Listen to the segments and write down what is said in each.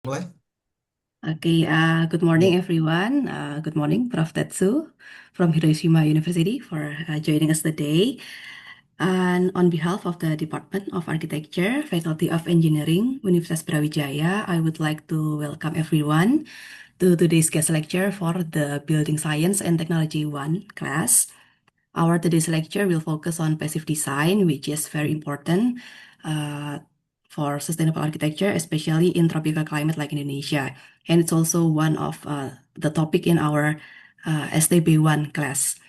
Mulai? Okay, good Ya. morning, everyone. Good morning, Prof Tetsu from Hiroshima University for joining us today. And on behalf of the Department of Architecture, Faculty of Engineering, Universitas Brawijaya, I would like to welcome everyone to today's guest lecture for the Building Science and Technology 1 class. Our today's lecture will focus on passive design, which is very important uh, for sustainable architecture, especially in tropical climate like Indonesia. And it's also one of the topic in our STB1 class.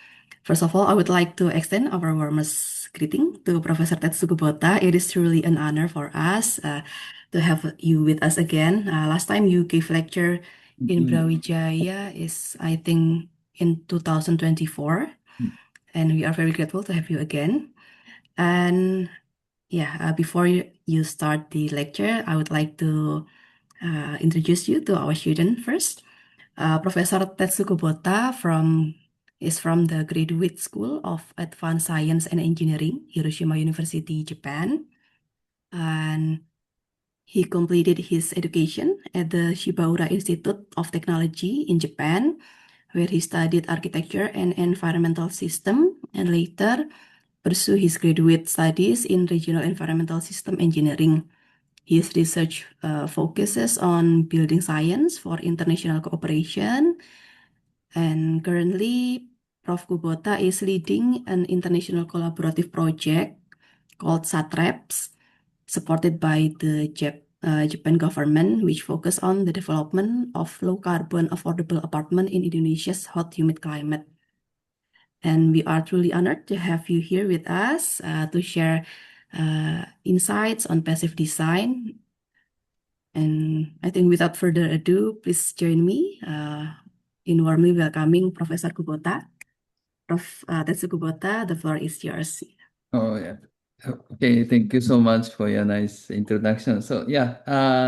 First of all, I would like to extend our warmest greeting to Professor Tetsu Kubota. It is truly an honor for us to have you with us again. Last time you gave lecture in Mm, Brawijaya is, I think, in 2024, and we are very grateful to have you again. And yeah, before you start the lecture, I would like to introduce you to our student first. Professor Tetsu Kubota is from the Graduate School of Advanced Science and Engineering, Hiroshima University, Japan. And he completed his education at the Shibaura Institute of Technology in Japan, where he studied architecture and environmental system, and later pursue his graduate studies in regional environmental system engineering. His research focuses on building science for international cooperation, and currently Prof. Kubota is leading an international collaborative project called SATREPS, supported by the Japan government, which focus on the development of low carbon affordable apartment in Indonesia's hot humid climate. And we are truly honored to have you here with us to share insights on passive design. And I think without further ado, please join me in warmly welcoming Professor Kubota. Prof. Tetsu Kubota, the floor is yours. Oh, yeah. Okay, thank you so much for your nice introduction. So, yeah,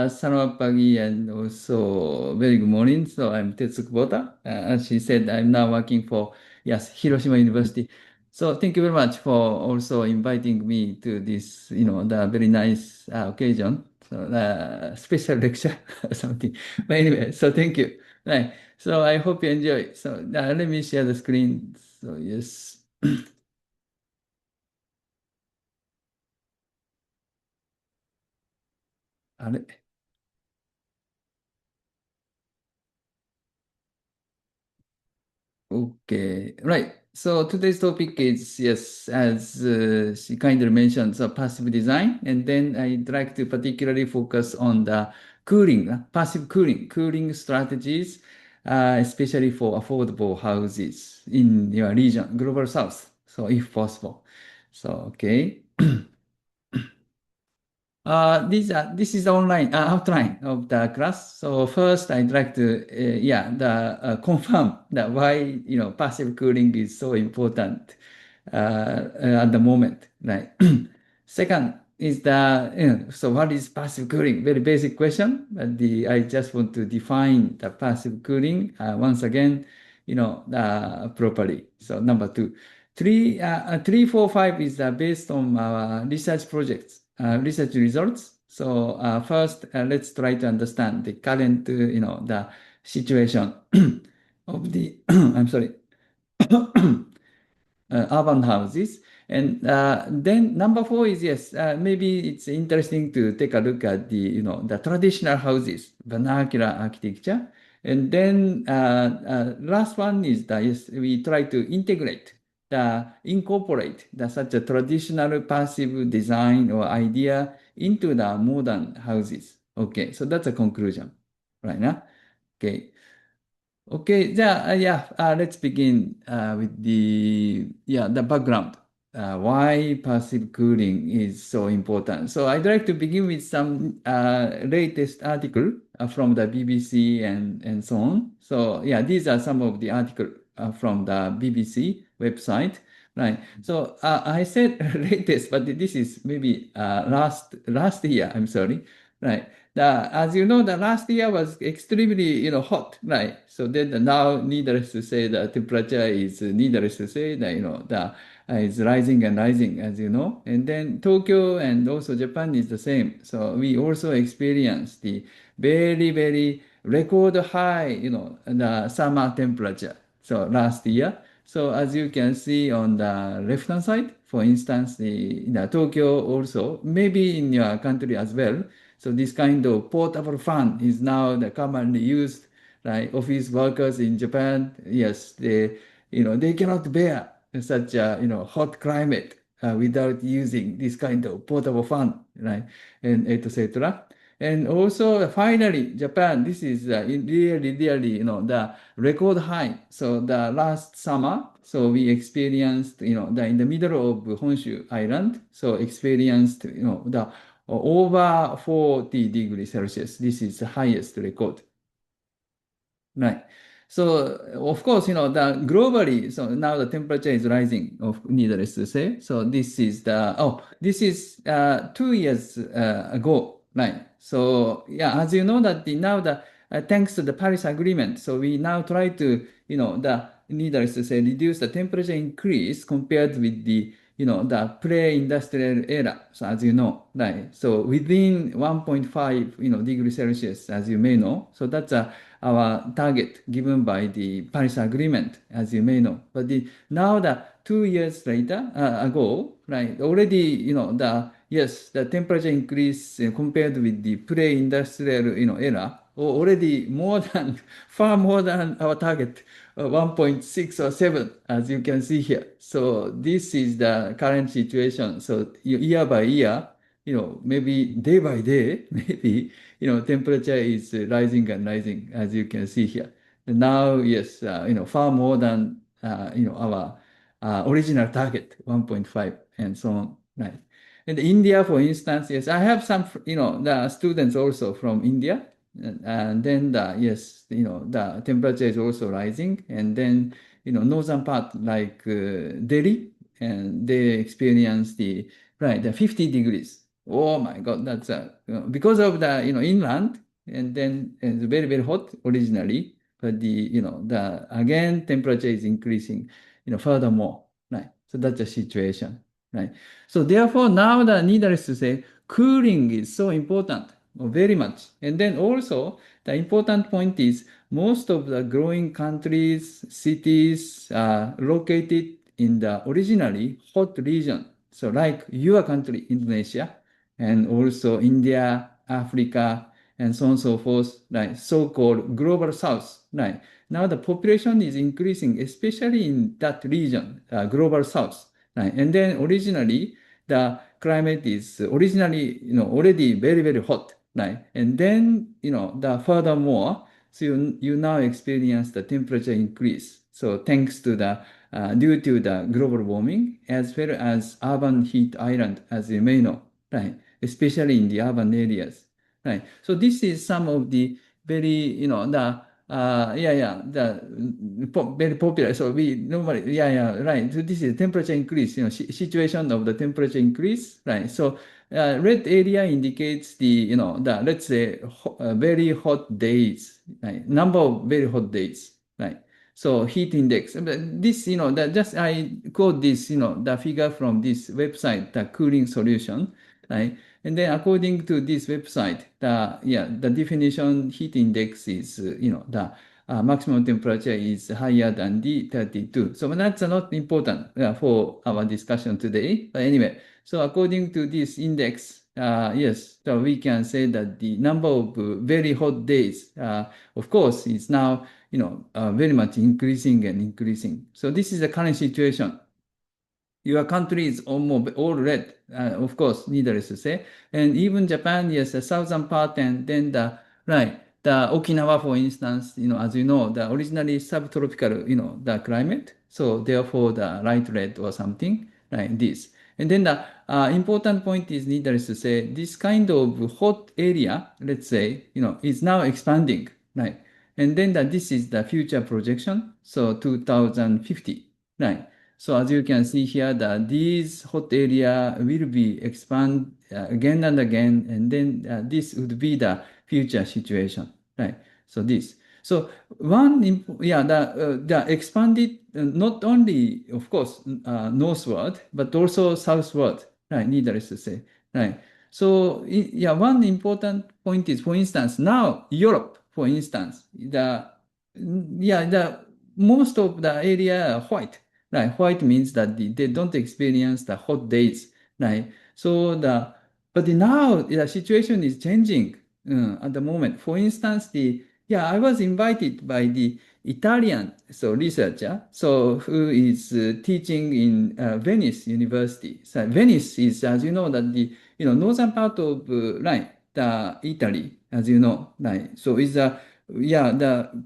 selamat pagi and also very good morning. So, I'm Tetsu Kubota. As she said, I'm now working for, yes, Hiroshima University. So, thank you very much for also inviting me to this, the very nice occasion. So, special lecture or something. But anyway, so thank you. Right. So, I hope you enjoy. So, let me share the screen. So, yes. あれ Okay, right. So today's topic is, yes, as she kindly mentioned, so passive design. And then I'd like to particularly focus on the cooling, passive cooling strategies, especially for affordable houses in your region, Global South. So if possible. So, okay. This is the online outline of the class. So first, I'd like to confirm that why passive cooling is so important at the moment. Right. Second is so what is passive cooling? Very basic question, but I just want to define the passive cooling once again, properly. So number two. 3, 4, 5 is based on our research projects, research results. So first, let's try to understand the current, the situation of the, I'm sorry, urban houses. And then number four is, yes, maybe it's interesting to take a look at the traditional houses, vernacular architecture. And then last one is that, yes, we try to incorporate such a traditional passive design or idea into the modern houses. Okay, so that's a conclusion right now. Okay. Okay, let's begin with the background. Why passive cooling is so important. So I'd like to begin with some latest article from the BBC and so on. So yeah, these are some of the article from the BBC website, right? So I said latest, but this is maybe last year. I'm sorry, right? As you know, the last year was extremely, hot, right? So then now, needless to say, the temperature is needless to say that, is rising and rising, as you know. And then Tokyo and also Japan is the same. So we also experience the very, very record high, the summer temperature. So last year. So as you can see on the left-hand side, for instance, the Tokyo also, maybe in your country as well. So this kind of portable fan is now the commonly used, like office workers in Japan. Yes, they cannot bear such a, hot climate without using this kind of portable fan, right? And etc. And also, finally, Japan, this is really, really, the record high. So the last summer, so we experienced, in the middle of Honshu Island, so experienced, the over 40 degrees Celsius. This is the highest record. Right. So of course, the globally, so now the temperature is rising, of needless to say. So this is 2 years ago, right? So yeah, as you know that now thanks to the Paris Agreement, so we now try to, the needless to say, reduce the temperature increase compared with the pre-industrial era. So as you know, right? So within 1.5, degrees Celsius, as you may know. So that's our target given by the Paris Agreement, as you may know. But now the 2 years later ago, right? Already, the temperature increase compared with the pre-industrial, era, already more than far more than our target, 1.6 or 7, as you can see here. So this is the current situation. So year by year, maybe day by day, maybe, temperature is rising and rising, as you can see here. And now, yes, far more than, our original target, 1.5, and so on, right? And India, for instance, yes, I have some, the students also from India, and then yes, the temperature is also rising, and then, northern part like Delhi, and they experience the 50 degrees. Oh my God, that's because of the inland, and then it's very very hot originally, but the again temperature is increasing, furthermore, right? So that's the situation, right? So therefore now the needless to say, cooling is so important, very much. And then also the important point is most of the growing countries, cities are located in the originally hot region. So like your country, Indonesia, and also India, Africa, and so on and so forth, like so-called global south, right? Now the population is increasing, especially in that region, global south, right? And then originally the climate is originally, already very, very hot, right? And then, the furthermore, so you now experience the temperature increase. So thanks to due to the global warming, as well as urban heat island, as you may know, right? Especially in the urban areas, right? So this is some of the very, very popular. So we normally, right. So this is temperature increase, situation of the temperature increase, right? So red area indicates let's say very hot days, right? Number of very hot days, right? So heat index. But this, that just I quote this, the figure from this website, the cooling solution, right? And then according to this website, the definition heat index is, the maximum temperature is higher than the 32. So that's not important for our discussion today. But anyway, so according to this index, yes, so we can say that the number of very hot days, of course, is now, very much increasing and increasing. So this is the current situation. Your country is almost all red, of course, needless to say. And even Japan, yes, the southern part, and then the Okinawa, for instance, as you know, the originally subtropical, the climate. So therefore, the light red or something like this. And then the important point is, needless to say, this kind of hot area, let's say, is now expanding, right? And then this is the future projection. So 2050, right? So as you can see here, that these hot area will be expand again and again, and then this would be the future situation, right? So this. So the expanded not only, of course, northward, but also southward, right? Needless to say, right? So yeah, one important point is, for instance, now Europe, for instance, the most of the area are white, right? White means that they don't experience the hot days, right? So but now the situation is changing at the moment. For instance, I was invited by the Italian researcher who is teaching in Venice University. So Venice is, as you know, that the northern part of the Italy, as you know, right. So it's the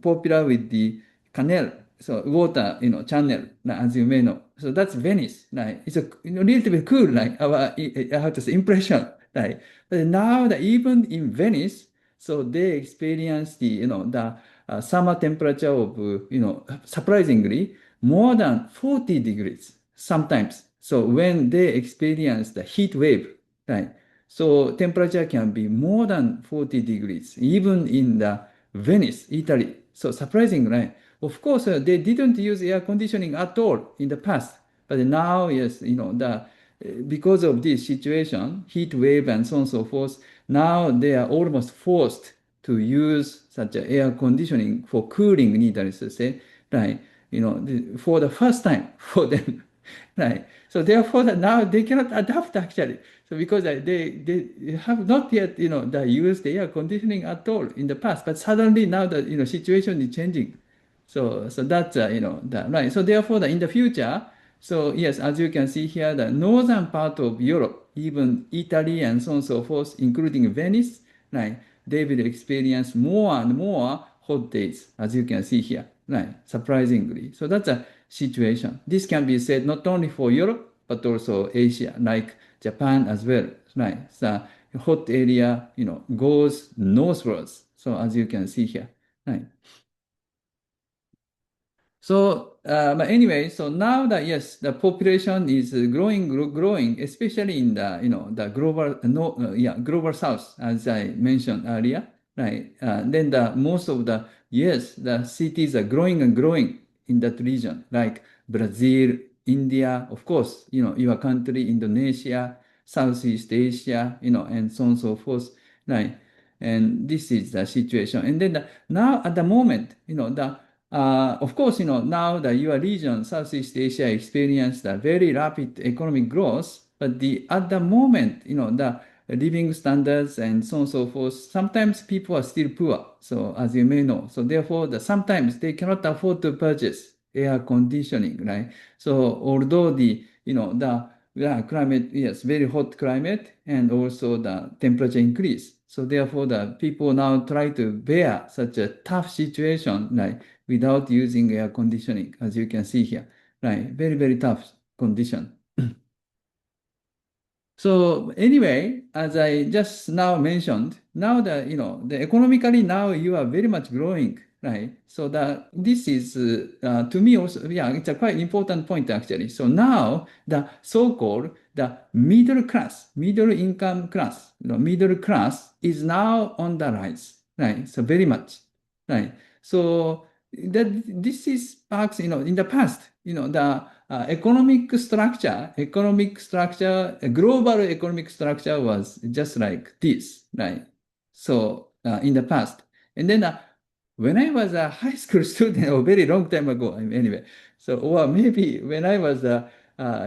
popular with the canal, so water channel, as you may know. So that's Venice, right. It's a little bit cool, like our how to say impression, right. But now that even in Venice, so they experience the summer temperature of surprisingly more than 40 degrees sometimes. So when they experience the heat wave, right? So temperature can be more than 40 degrees, even in the Venice, Italy. So surprising, right? Of course, they didn't use air conditioning at all in the past, but now, yes, because of this situation, heat wave and so on and so forth, now they are almost forced to use such a air conditioning for cooling, needless to say, right? For the first time for them, right? So therefore, now they cannot adapt actually. So because they have not yet, they used the air conditioning at all in the past, but suddenly now the situation is changing. So that's that right. So therefore, in the future, so yes, as you can see here, the northern part of Europe, even Italy and so on and so forth, including Venice, right, they will experience more and more hot days, as you can see here, right, surprisingly. So that's a situation. This can be said not only for Europe, but also Asia, like Japan as well, right. The hot area, goes northwards. So as you can see here, right. So, but anyway, so now that yes, the population is growing, especially in the the global no global south, as I mentioned earlier, right? Then the most of the yes, the cities are growing and growing in that region, like Brazil, India, of course, your country, Indonesia, Southeast Asia, and so on and so forth, right? And this is the situation. And then now at the moment, of course, now that your region, Southeast Asia, experienced a very rapid economic growth, but at the moment, the living standards and so on and so forth, sometimes people are still poor. So as you may know, so therefore, sometimes they cannot afford to purchase air conditioning, right? So although the climate, yes, very hot climate, and also the temperature increase. So therefore, the people now try to bear such a tough situation, like without using air conditioning, as you can see here, right? Very, very tough condition. So anyway, as I just now mentioned, now that the economically now you are very much growing, right? So that this is to me also, yeah, it's a quite important point actually. So now the so-called the middle class, middle income class, middle class is now on the rise, right? So very much, right? So that this is perhaps in the past, the economic structure, a global economic structure was just like this, right? So in the past, and then when I was a high school student, a very long time ago, anyway. So or maybe when I was a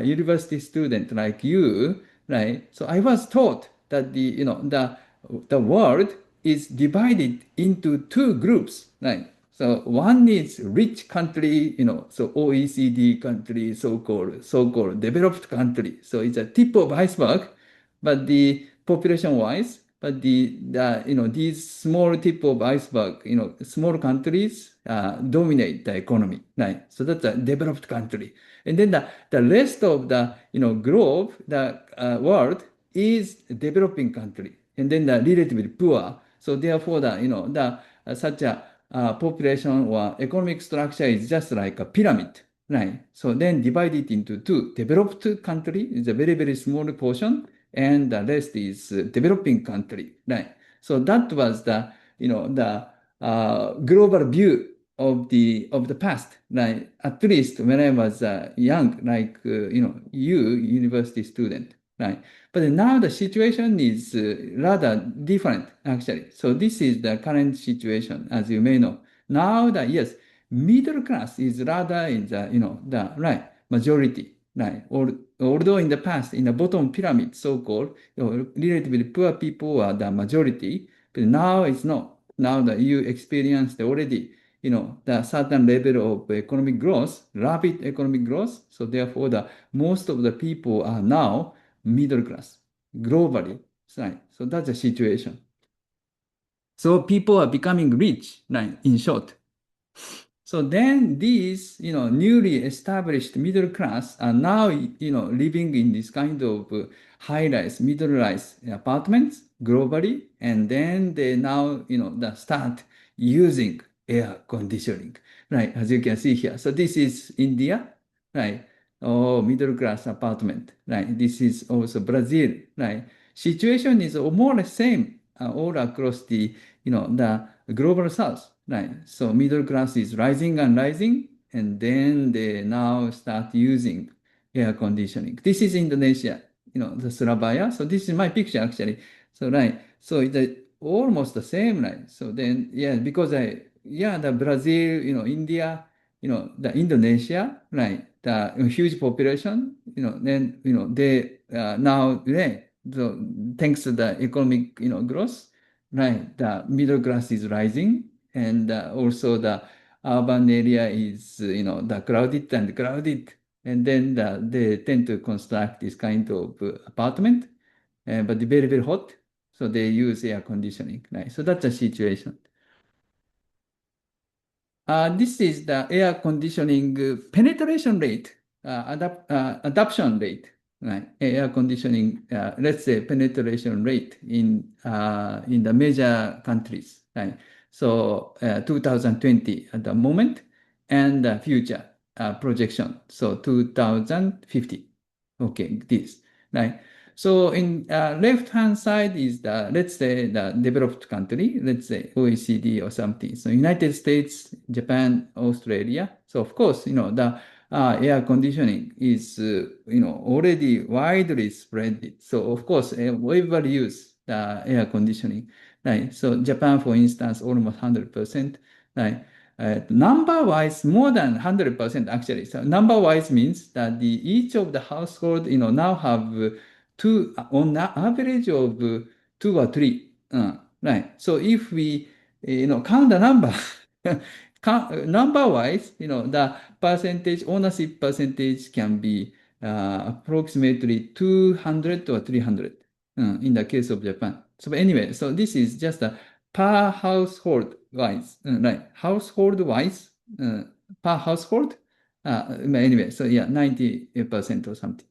university student like you, right? So I was taught that the world is divided into two groups, right? So one is rich country, so OECD country, so-called developed country. So it's a tip of iceberg, but the population-wise, but these small tip of iceberg, small countries dominate the economy, right? So that's a developed country, and then the rest of the globe, the world is developing country, and then the relatively poor. So therefore, the such a population or economic structure is just like a pyramid, right? So then divide it into two. Developed country is a very, very small portion, and the rest is developing country, right? So that was the global view of the past. Like at least when I was young, like university student, right? But now the situation is rather different, actually. So this is the current situation, as you may know. Now that yes, middle class is rather in the the right majority, right? Or although in the past, in the bottom pyramid, so-called, relatively poor people are the majority, but now it's not. Now that you experienced already, the certain level of economic growth, rapid economic growth. So therefore, the most of the people are now middle class globally. Right. So that's the situation. So people are becoming rich, right? In short. So then these, newly established middle class are now, living in this kind of high-rise, middle-rise apartments globally, and then they now, start using air conditioning, right? As you can see here. So this is India, right? Oh, middle-class apartment, right? This is also Brazil, right? Situation is more or less same all across the, the global south, right? So middle class is rising and rising, and then they now start using air conditioning. This is Indonesia, the Surabaya. So this is my picture actually. So right, so it's almost the same, right? So then, yeah, because the Brazil, India, the Indonesia, right? The huge population, then they now, yeah, so thanks to the economic, growth, right, the middle class is rising, and also the urban area is, the crowded, and then they tend to construct this kind of apartment, but very, very hot, so they use air conditioning, right? So that's the situation. This is the air conditioning penetration rate, adoption rate, right? Air conditioning, let's say penetration rate in the major countries, right? So 2020 at the moment, and the future projection. So 2050. Okay, this, right? So in left-hand side is the, let's say, the developed country, let's say OECD or something. So United States, Japan, Australia. So of course, the air conditioning is, already widely spread. So of course, everybody use the air conditioning, right? So Japan, for instance, almost 100%, right? Number-wise, more than 100% actually. So number-wise means that each of the household, now have two, on the average of two or three. Right. So if we, count the number, number-wise, the percentage, ownership percentage can be approximately 200 or 300 in the case of Japan. So anyway, so this is just a per household wise, right? Household wise, per household. Anyway, so yeah, 90% or something.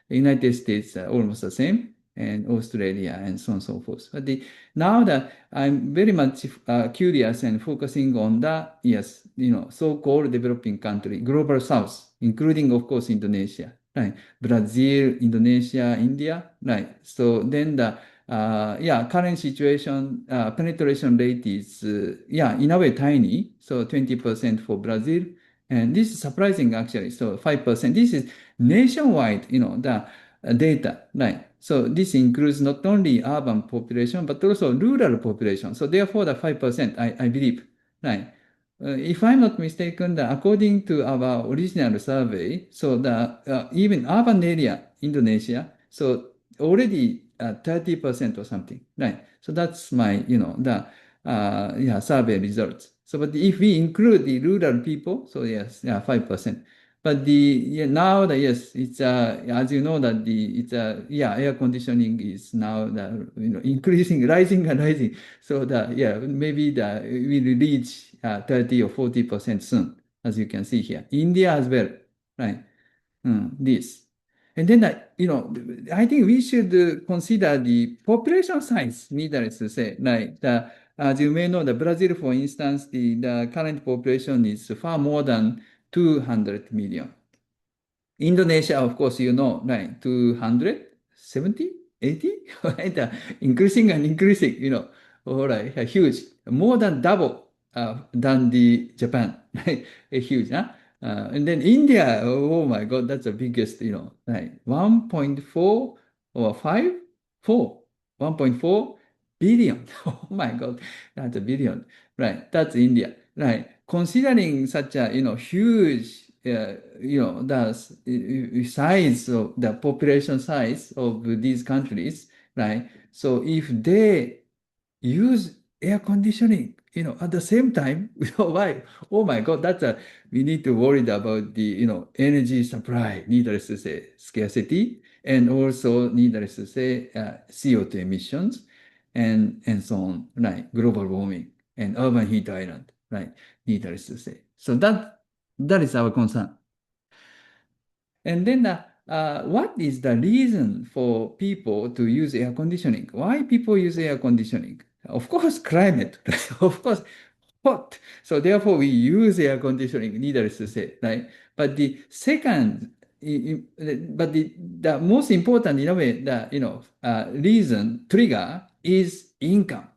The United States almost the same, and Australia, and so on and so forth. But now that I'm very much curious and focusing on the, yes, so-called developing country, global south, including, of course, Indonesia, right? Brazil, Indonesia, India, right? So then the current situation, penetration rate is, in a way tiny. So 20% for Brazil. And this is surprising actually. So 5%. This is nationwide, the data, right? So this includes not only urban population, but also rural population. So therefore the 5%, I believe, right? If I'm not mistaken, according to our original survey, so the even urban area, Indonesia, so already 30% or something, right? So that's my, the survey results. So, but if we include the rural people, so yes, 5%. But now that yes, it's as you know that it's air conditioning is now increasing, rising and rising. So maybe we will reach 30 or 40% soon, as you can see here. India as well, right? This. And then, I think we should consider the population size, needless to say. Like, as you may know, the Brazil, for instance, the current population is far more than 200 million. Indonesia, of course, right, 270, 80, right? Increasing and increasing, all right, huge, more than double. than the Japan, right? A huge, huh? And then India, oh my God, that's the biggest, right? 1.4 or 5? 4, 1.4 billion. Oh my God, that's a billion, right? That's India, right? Considering such a, huge, the size of the population size of these countries, right? So if they use air conditioning, at the same time, why? Oh my God, we need to worry about the, energy supply, needless to say, scarcity, and also, needless to say, CO2 emissions, and so on, right? Global warming and urban heat island, right? Needless to say. So that is our concern. And then what is the reason for people to use air conditioning? Why people use air conditioning? Of course, climate. Of course, hot. So therefore, we use air conditioning, needless to say, right? But the second, but the most important, in a way, reason, trigger is income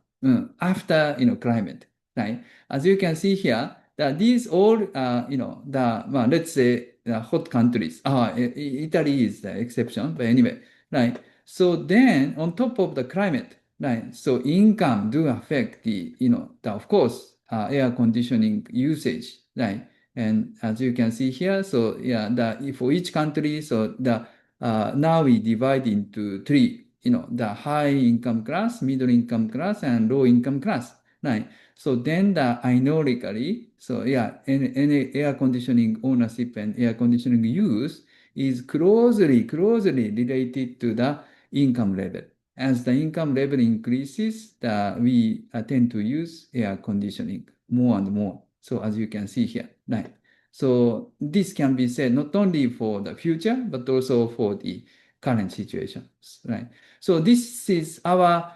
after, climate, right? As you can see here, that these all, well, let's say, hot countries. Italy is the exception, but anyway, right? So then, on top of the climate, right? So income do affect of course, air conditioning usage, right? And as you can see here, so yeah, for each country, so now we divide into three, the high income class, middle income class, and low income class, right? So then ironically, so yeah, any air conditioning ownership and air conditioning use is closely related to the income level. As the income level increases, we tend to use air conditioning more and more. So as you can see here, right? So this can be said not only for the future, but also for the current situations, right? So this is our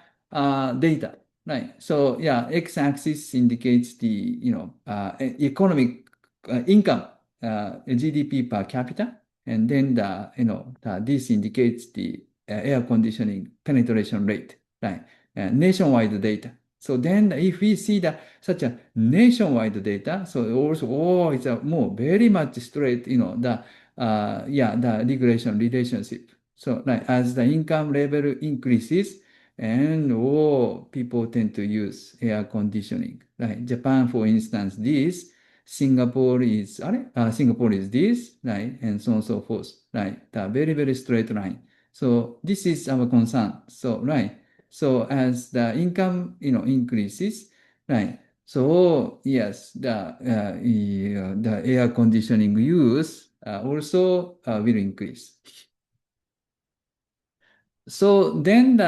data, right? So yeah, x-axis indicates the economic income, GDP per capita, and then this indicates the air conditioning penetration rate, right? Nationwide data. So then if we see such a nationwide data, so also, it's a more very much straight, the regulation relationship. So like as the income level increases, and people tend to use air conditioning. Right? Japan, for instance, this. Singapore is this, right? And so on and so forth, right? The very straight line. So this is our concern. So, right. So as the income, increases, right? So yes, the air conditioning use also will increase. So then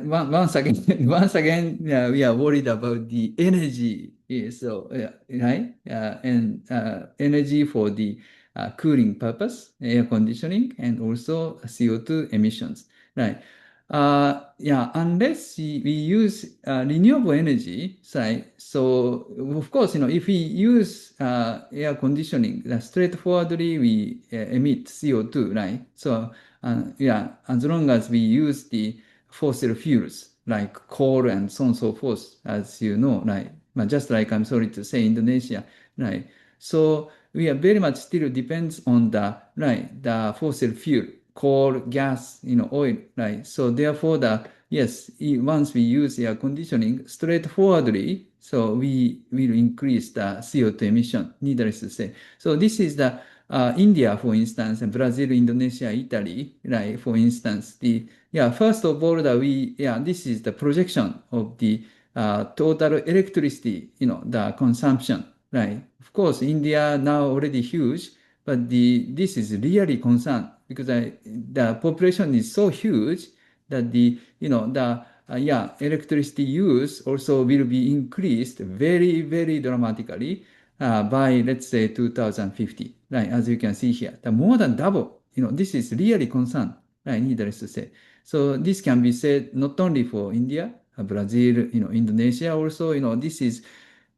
once again, once again, we are worried about the energy. So, right? And energy for the cooling purpose, air conditioning, and also CO2 emissions, right? Unless we use renewable energy, right? So, of course, if we use air conditioning, straightforwardly we emit CO2, right? So, as long as we use the fossil fuels like coal and so on and so forth, as you know, right? Just like I'm sorry to say Indonesia, right? So we are very much still depends on the fossil fuel, coal, gas, oil, right? So therefore yes, once we use air conditioning straightforwardly, so we will increase the CO2 emission, needless to say. So this is the India, for instance, and Brazil, Indonesia, Italy, right? For instance, first of all, this is the projection of the total electricity, the consumption, right? Of course, India now already huge, but this is really concern because the population is so huge that electricity use also will be increased very dramatically by, let's say, 2050, right? As you can see here, the more than double. This is really concern, right? Needless to say. So this can be said not only for India, Brazil, Indonesia also, this is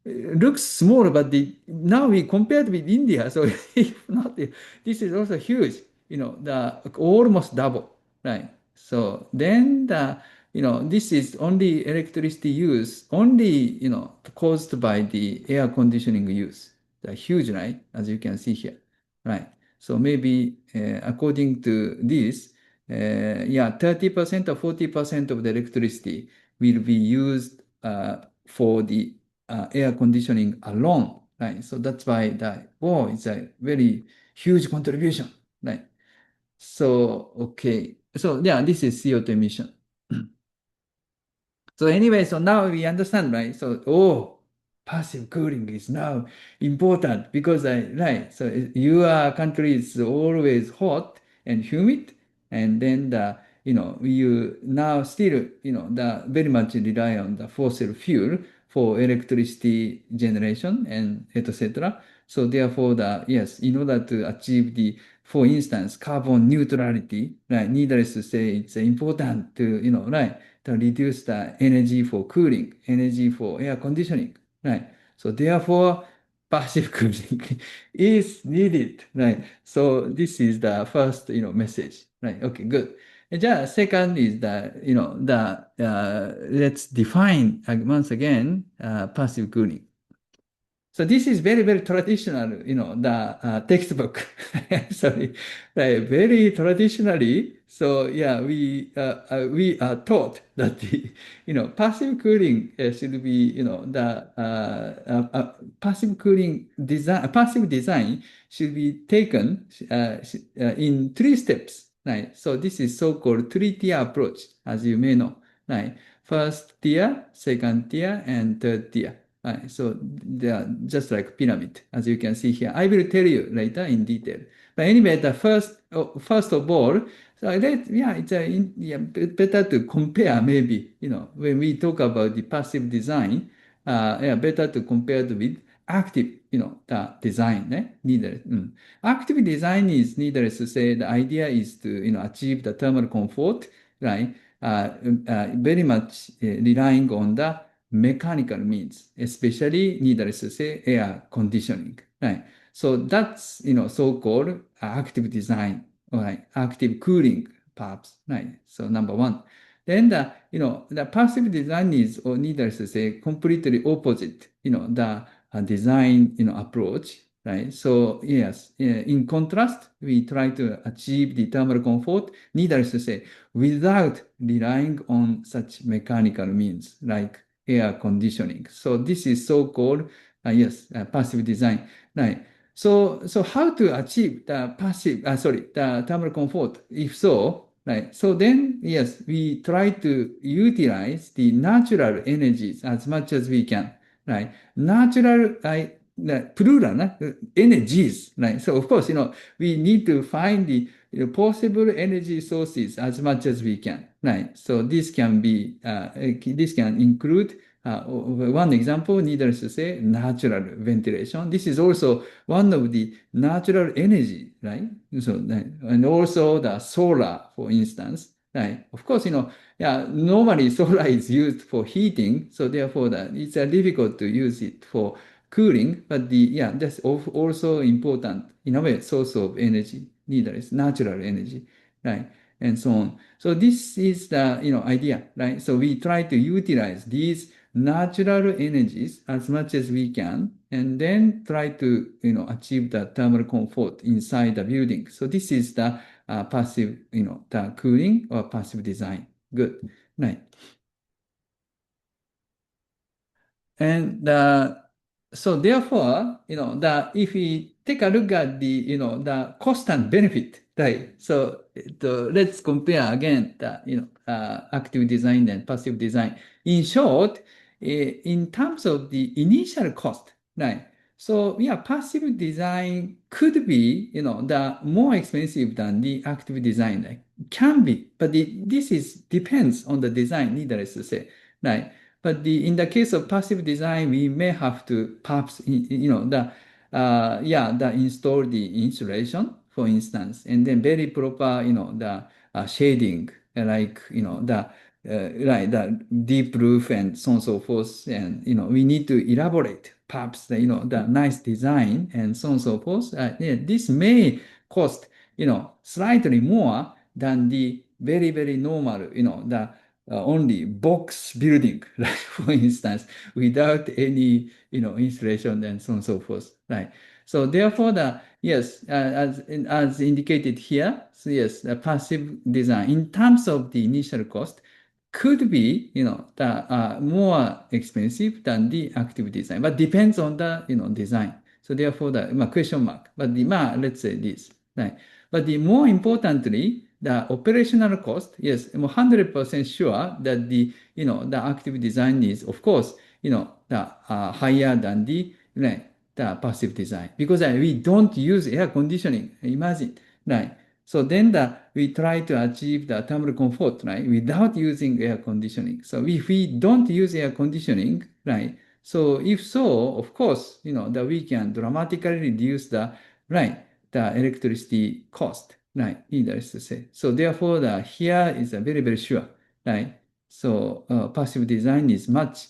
looks small, but now we compared with India, so if not, this is also huge, the almost double, right? So then this is only electricity use, only, caused by the air conditioning use. The huge, right? As you can see here, right? So maybe according to this, yeah, 30% or 40% of the electricity will be used for the air conditioning alone, right? So that's why it's a very huge contribution, right? So, okay. So, yeah, this is CO2 emission. So anyway, so now we understand, right? So, passive cooling is now important because right. So your country is always hot and humid, and then you now still, very much rely on the fossil fuel for electricity generation and etc. So therefore, yes, in order to achieve for instance, carbon neutrality, right? Needless to say, it's important to, right, to reduce the energy for cooling, energy for air conditioning, right? So therefore, passive cooling is needed, right? So this is the first, message, right? Okay, good. And just second is let's define once again passive cooling. So this is very, very traditional, the textbook. Sorry, like very traditionally. So yeah, we are taught that passive cooling should be, passive cooling design, passive design should be taken in three steps, right? So this is so-called three-tier approach, as you may know, right? First tier, second tier, and third tier. Right, so they are just like pyramid, as you can see here. I will tell you later in detail. But anyway, the first of all, so better to compare maybe, when we talk about the passive design, yeah, better to compare it with active, the design, needless. Active design is needless to say, the idea is to, achieve the thermal comfort, right? Very much relying on the mechanical means, especially needless to say, air conditioning, right? So that's, so-called active design, all right, active cooling perhaps, right? So number one. Then the passive design is, or needless to say, completely opposite, the design, approach, right? So yes, in contrast, we try to achieve the thermal comfort, needless to say, without relying on such mechanical means like air conditioning. So this is so-called, yes, passive design. Right. So how to achieve the thermal comfort? If so, right. So then, yes, we try to utilize the natural energies as much as we can, right? Natural, plural, energies, right? So of course, we need to find the possible energy sources as much as we can, right? So this can include one example, needless to say, natural ventilation. This is also one of the natural energy, right? So, and also the solar, for instance, right? Of course, yeah, normally solar is used for heating, so therefore it's difficult to use it for cooling, but that's also important in a way source of energy, needless natural energy, right? And so on. So this is the idea, right? So we try to utilize these natural energies as much as we can, and then try to achieve the thermal comfort inside the building. So this is the passive, the cooling or passive design. Good, right? And so therefore, if we take a look at the cost and benefit, right? So let's compare again the, active design and passive design. In short, in terms of the initial cost, right? So yeah, passive design could be, the more expensive than the active design. Like, can be, but this depends on the design, needless to say, right? But in the case of passive design, we may have to perhaps, install the insulation, for instance, and then very proper, the shading, like, the deep roof and so on and so forth. And, we need to elaborate perhaps the nice design and so on and so forth. Yeah, this may cost, slightly more than the very, very normal, the only box building, like for instance, without any, insulation and so on and so forth, right? So therefore, yes, as indicated here, so yes, the passive design in terms of the initial cost could be, more expensive than the active design, but depends on the, design. So therefore, question mark. But let's say this, right? But the more importantly, the operational cost, yes, I'm 100% sure that the active design is, of course, higher than the, right, the passive design because we don't use air conditioning. Imagine, right? So then we try to achieve the thermal comfort, right, without using air conditioning. So if we don't use air conditioning, right, so if so, of course, that we can dramatically reduce right, the electricity cost, right, needless to say. So therefore, here is a very, very sure, right? So passive design is much,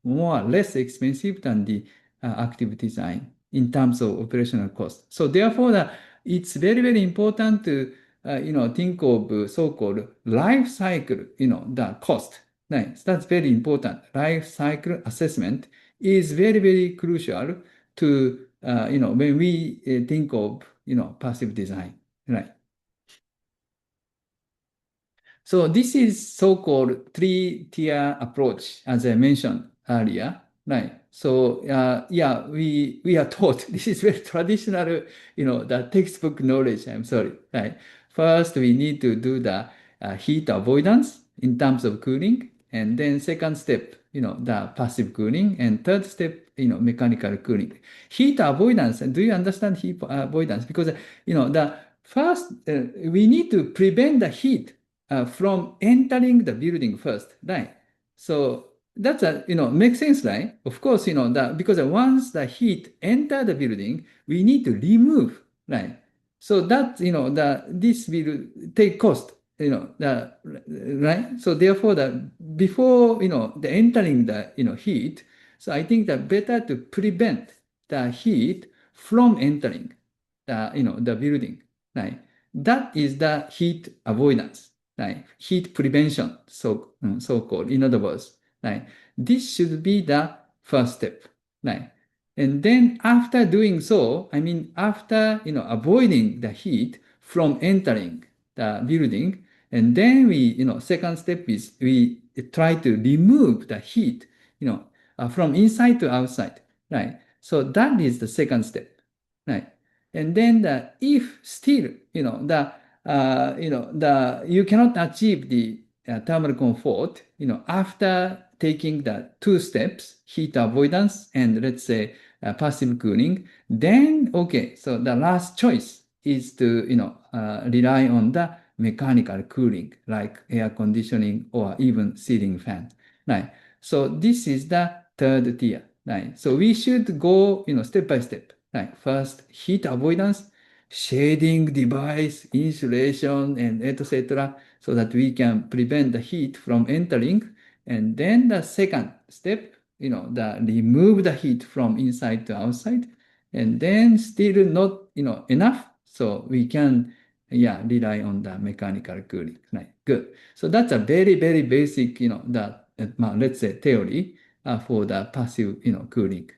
more or less expensive than the active design in terms of operational cost. So therefore, it's very, very important to, think of so-called life cycle, the cost. Right? So that's very important. Life cycle assessment is very, very crucial to, when we think of, passive design. Right? So this is so-called three-tier approach, as I mentioned earlier, right? So yeah, we are taught this is very traditional, the textbook knowledge. I'm sorry, right? First, we need to do the heat avoidance in terms of cooling, and then second step, the passive cooling, and third step, mechanical cooling. Heat avoidance. Do you understand heat avoidance? Because the first we need to prevent the heat from entering the building first, right? So that's makes sense, right? Of course, that because once the heat enter the building, we need to remove, right? So that this will take cost, right? So therefore, before the entering the heat, so I think that better to prevent the heat from entering the building, right? That is the heat avoidance, right? Heat prevention, so-called, in other words, right? This should be the first step, right? And then after doing so, I mean, after, avoiding the heat from entering the building, and then second step is we try to remove the heat, from inside to outside, right? So that is the second step, right? And then if still, you cannot achieve the thermal comfort, after taking the two steps, heat avoidance and let's say passive cooling, then okay, so the last choice is to, rely on the mechanical cooling like air conditioning or even ceiling fan, right? So this is the third tier, right? So we should go, step by step, right? First, heat avoidance, shading device, insulation, and etc., so that we can prevent the heat from entering. And then the second step, the remove the heat from inside to outside. And then still not, enough, so we can, yeah, rely on the mechanical cooling. Right. Good. So that's a very, very basic, let's say theory for the passive, cooling.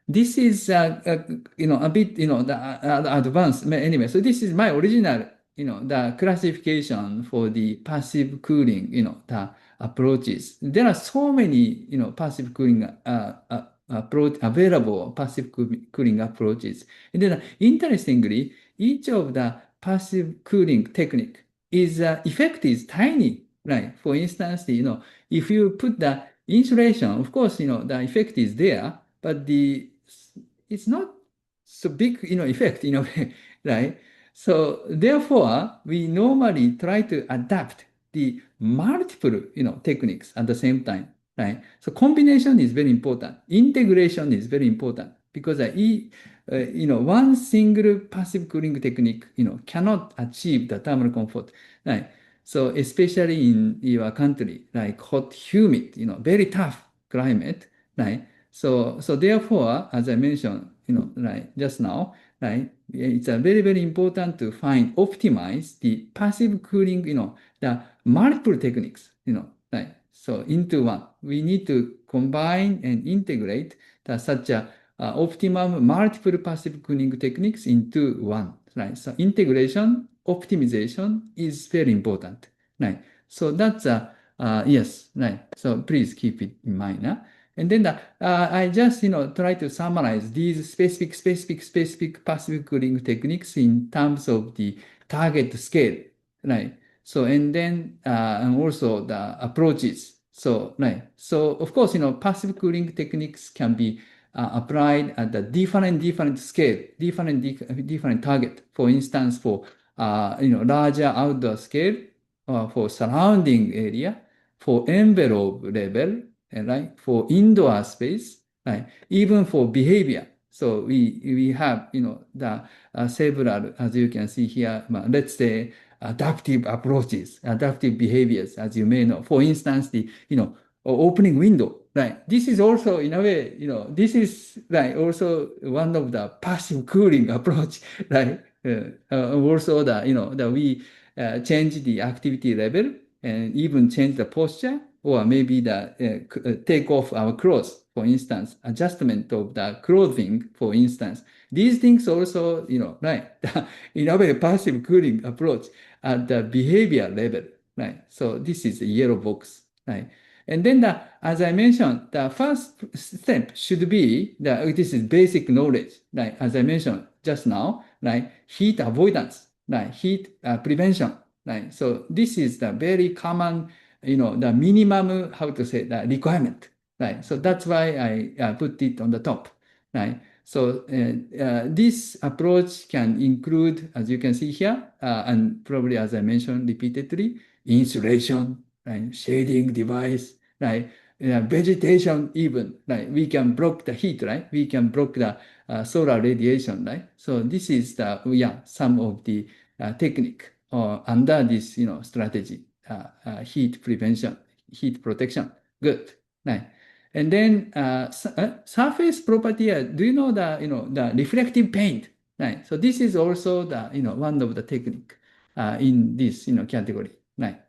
This is, a bit, advanced. Anyway, so this is my original, the classification for the passive cooling, the approaches. There are so many, passive cooling approach available, passive cooling approaches. And then, interestingly, each of the passive cooling technique is effect is tiny, right? For instance, if you put the insulation, of course, the effect is there, but it's not so big, effect in a way, right? So therefore, we normally try to adapt the multiple, techniques at the same time, right? So combination is very important. Integration is very important because one single passive cooling technique, cannot achieve the thermal comfort, right? So especially in your country, like hot, humid, very tough climate, right? So therefore, as I mentioned, right, just now, right, it's a very, very important to optimize the passive cooling, the multiple techniques, right. So into one, we need to combine and integrate such a optimum multiple passive cooling techniques into one, right. So integration, optimization is very important, right. So that's yes, right. So please keep it in mind. And then I just, try to summarize these specific passive cooling techniques in terms of the target scale, right? So, and then, and also the approaches. So, right. So, of course, passive cooling techniques can be applied at the different scale, different target. For instance, for, larger outdoor scale, for surrounding area, for envelope level, right? For indoor space, right? Even for behavior. So we have, the several, as you can see here, let's say adaptive approaches, adaptive behaviors, as you may know. For instance, the, opening window, right? This is also, in a way, this is like also one of the passive cooling approach, right? Also the, that we change the activity level and even change the posture, or maybe the take off our clothes, for instance, adjustment of the clothing, for instance. These things also, right, in a way, passive cooling approach at the behavior level, right? So this is a yellow box, right? And then as I mentioned, the first step should be this is basic knowledge, right? As I mentioned just now, right? Heat avoidance, right? Heat prevention, right? So this is the very common, the minimum, how to say, the requirement, right? So that's why I put it on the top, right? So this approach can include, as you can see here, and probably as I mentioned repeatedly, insulation, right? Shading device, right? Vegetation even, right? We can block the heat, right? We can block the solar radiation, right? So this is the, some of the technique under this, strategy, heat prevention, heat protection. Good, right? And then surface property, do you know the reflective paint, right? So this is also the, one of the technique in this, category, right?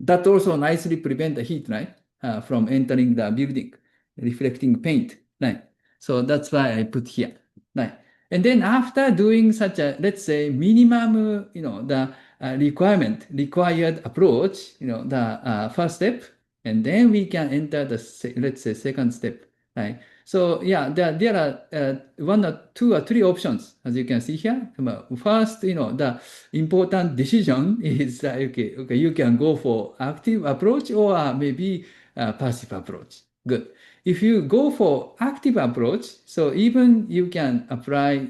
That also nicely prevent the heat, right, from entering the building, reflecting paint, right? So that's why I put here, right? And then after doing such a, let's say, minimum, the required approach, the first step, and then we can enter the, let's say, second step, right? So yeah, there are one or two or three options, as you can see here. First, the important decision is okay, you can go for active approach or maybe passive approach. Good. If you go for active approach, so even you can apply,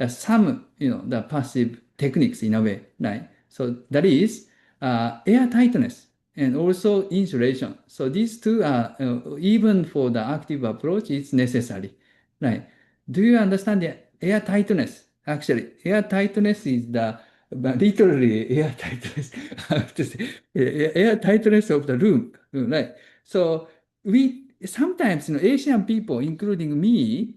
some, the passive techniques in a way, right? So that is air tightness and also insulation. So these two are, even for the active approach, it's necessary, right? Do you understand the air tightness? Actually, air tightness is the, literally air tightness, I have to say, air tightness of the room, right? So we sometimes, Asian people, including me,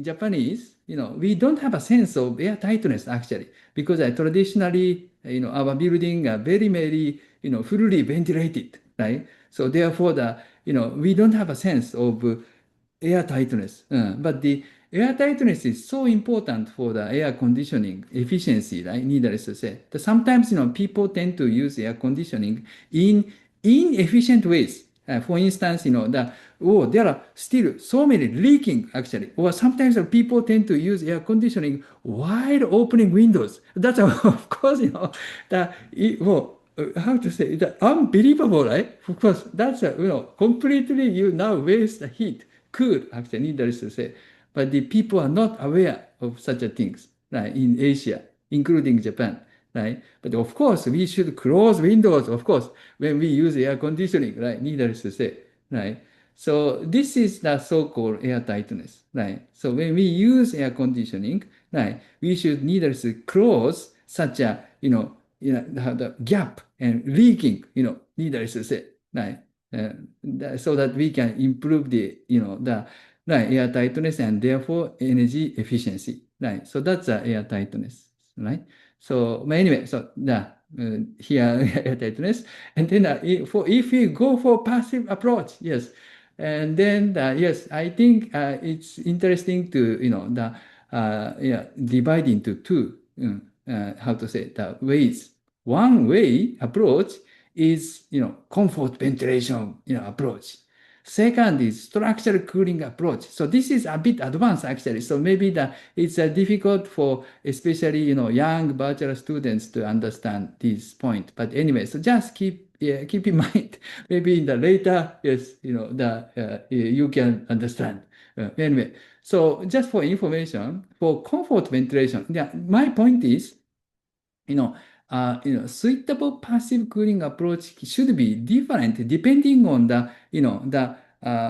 Japanese, we don't have a sense of air tightness actually, because traditionally, our building are very, very, fully ventilated, right? So therefore, we don't have a sense of air tightness. But the air tightness is so important for the air conditioning efficiency, right? Needless to say. Sometimes, people tend to use air conditioning in inefficient ways. For instance, there are still so many leaking actually. Or sometimes people tend to use air conditioning while opening windows. That's of course, how to say that unbelievable, right? Of course, that's completely you now waste the heat, cool, actually, needless to say. But the people are not aware of such a things, right, in Asia, including Japan, right? But of course, we should close windows, of course, when we use air conditioning, right? Needless to say, right? So this is the so-called air tightness, right? So when we use air conditioning, right, we should needless to close such a, the gap and leaking, needless to say, right? So that we can improve the, the right, air tightness and therefore energy efficiency, right? So that's air tightness, right? So anyway, so here air tightness, and then if we go for passive approach, yes, and then yes, I think it's interesting to divide into two, how to say the ways. One way approach is comfort ventilation approach. Second is structural cooling approach. So this is a bit advanced actually. So maybe it's difficult for especially young bachelor students to understand this point. But anyway, so just keep in mind. Maybe in the later, yes, you can understand. Anyway, so just for information, for comfort ventilation, my point is suitable passive cooling approach should be different depending on the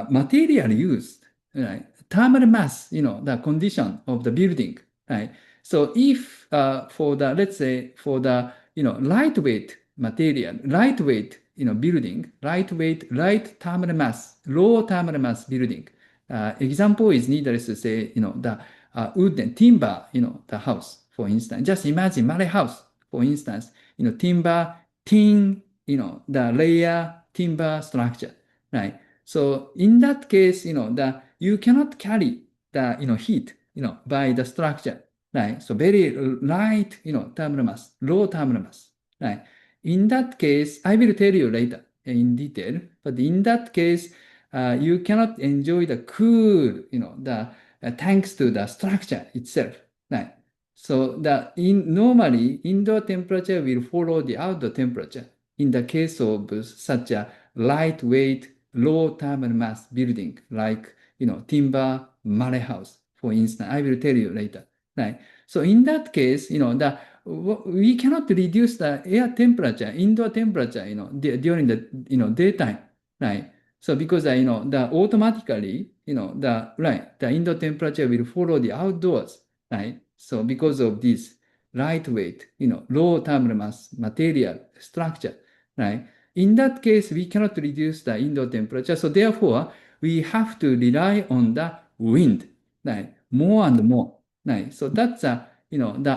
material used, right? Thermal mass, the condition of the building, right? So if for the, let's say, for the, lightweight material, lightweight, building, lightweight, light thermal mass, low thermal mass building, example is needless to say, the wood and timber, the house, for instance. Just imagine Malay house, for instance, timber, tin, the layer timber structure, right? So in that case, you cannot carry the, heat, by the structure, right? So very light, thermal mass, low thermal mass, right? In that case, I will tell you later in detail, but in that case, you cannot enjoy the cool, thanks to the structure itself, right? So normally indoor temperature will follow the outdoor temperature in the case of such a lightweight, low thermal mass building like timber Malay house, for instance. I will tell you later, right? So in that case, we cannot reduce the air temperature, indoor temperature, during the daytime, right? So because the automatically, the indoor temperature will follow the outdoors, right? So because of this lightweight, low thermal mass material structure, right? In that case, we cannot reduce the indoor temperature. So therefore, we have to rely on the wind, right? More and more, right? So that's the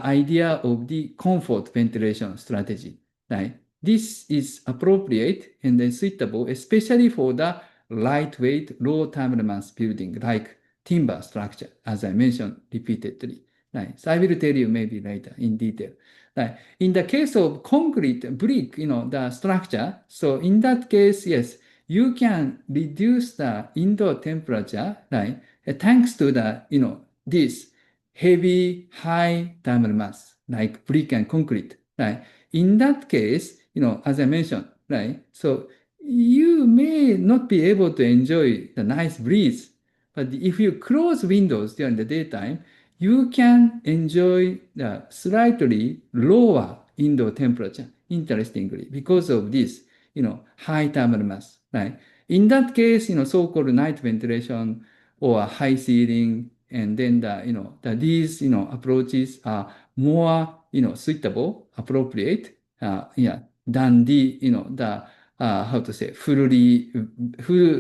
idea of the comfort ventilation strategy, right? This is appropriate and then suitable, especially for the lightweight, low thermal mass building like timber structure, as I mentioned repeatedly. Right. So I will tell you maybe later in detail. Right. In the case of concrete brick, the structure, so in that case, yes, you can reduce the indoor temperature, right? Thanks to the, this heavy, high thermal mass, like brick and concrete, right? In that case, as I mentioned, right? So you may not be able to enjoy the nice breeze, but if you close windows during the daytime, you can enjoy the slightly lower indoor temperature, interestingly, because of this, high thermal mass, right? In that case, so-called night ventilation or high ceiling, and then these, approaches are more, suitable, appropriate, than the, how to say, full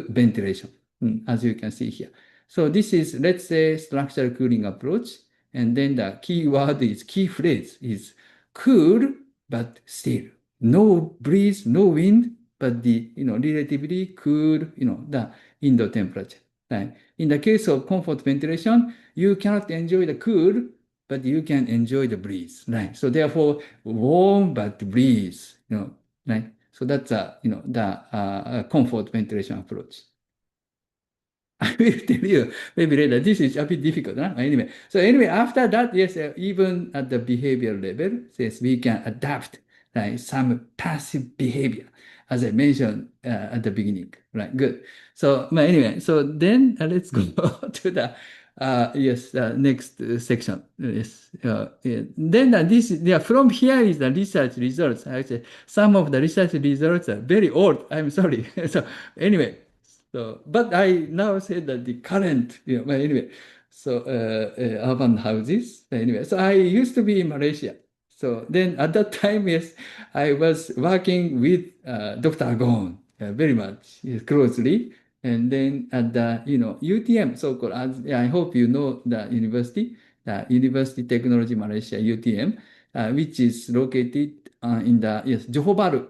ventilation, as you can see here. So this is, let's say, structural cooling approach. And then the key word is, key phrase is cool, but still. No breeze, no wind, but the, relatively cool, the indoor temperature. Right? In the case of comfort ventilation, you cannot enjoy the cool, but you can enjoy the breeze. Right? So therefore, warm, but breeze, right? So that's, the comfort ventilation approach. I will tell you maybe later. This is a bit difficult. Huh? Anyway, after that, yes, even at the behavior level, yes, we can adapt some passive behavior, as I mentioned at the beginning. Right, good. So anyway, so then let's go to the next section. Yes, yeah. Then from here is the research results. Actually, some of the research results are very old. I'm sorry. So anyway. So, but I now say that the current, but anyway, so urban houses. Anyway, so I used to be in Malaysia. So then at that time, yes, I was working with Dr. Gon very much, yes, closely. And then at the, UTM, so-called, I hope you know the university, the University Technology Malaysia, UTM, which is located in the, yes, Johor Bahru.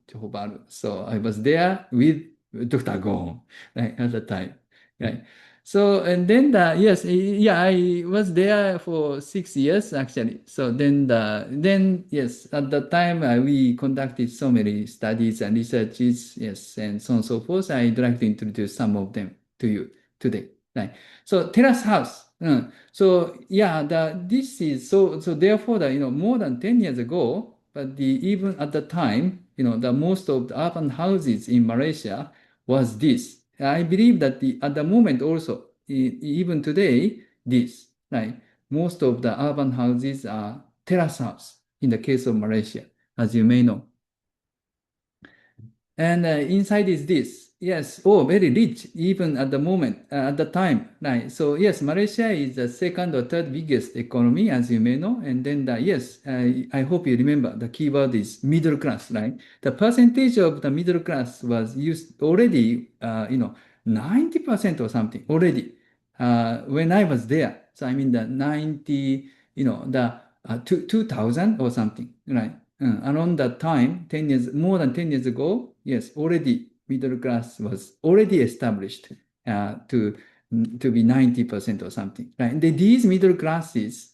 Johor Bahru. So I was there with Dr. Goh, right, at the time. Right. So, and then yes, yeah, I was there for 6 years actually. So then, yes, at the time we conducted so many studies and researches, yes, and so on and so forth. I'd like to introduce some of them to you today. Right. So terrace house. So yeah, this is so therefore more than 10 years ago, but even at the time, the most of the urban houses in Malaysia was this. I believe that at the moment also, even today, this, right? Most of the urban houses are terrace house in the case of Malaysia, as you may know. And inside is this. Yes, oh, very rich, even at the moment, at the time, right? So yes, Malaysia is the second or third biggest economy, as you may know. And then yes, I hope you remember the keyword is middle class, right? The percentage of the middle class was used already, 90% or something already when I was there. So I mean the 90, the 2000 or something, right? Around that time, 10 years, more than 10 years ago, yes, already middle class was already established uh, to, to be 90% or something, right? And these middle classes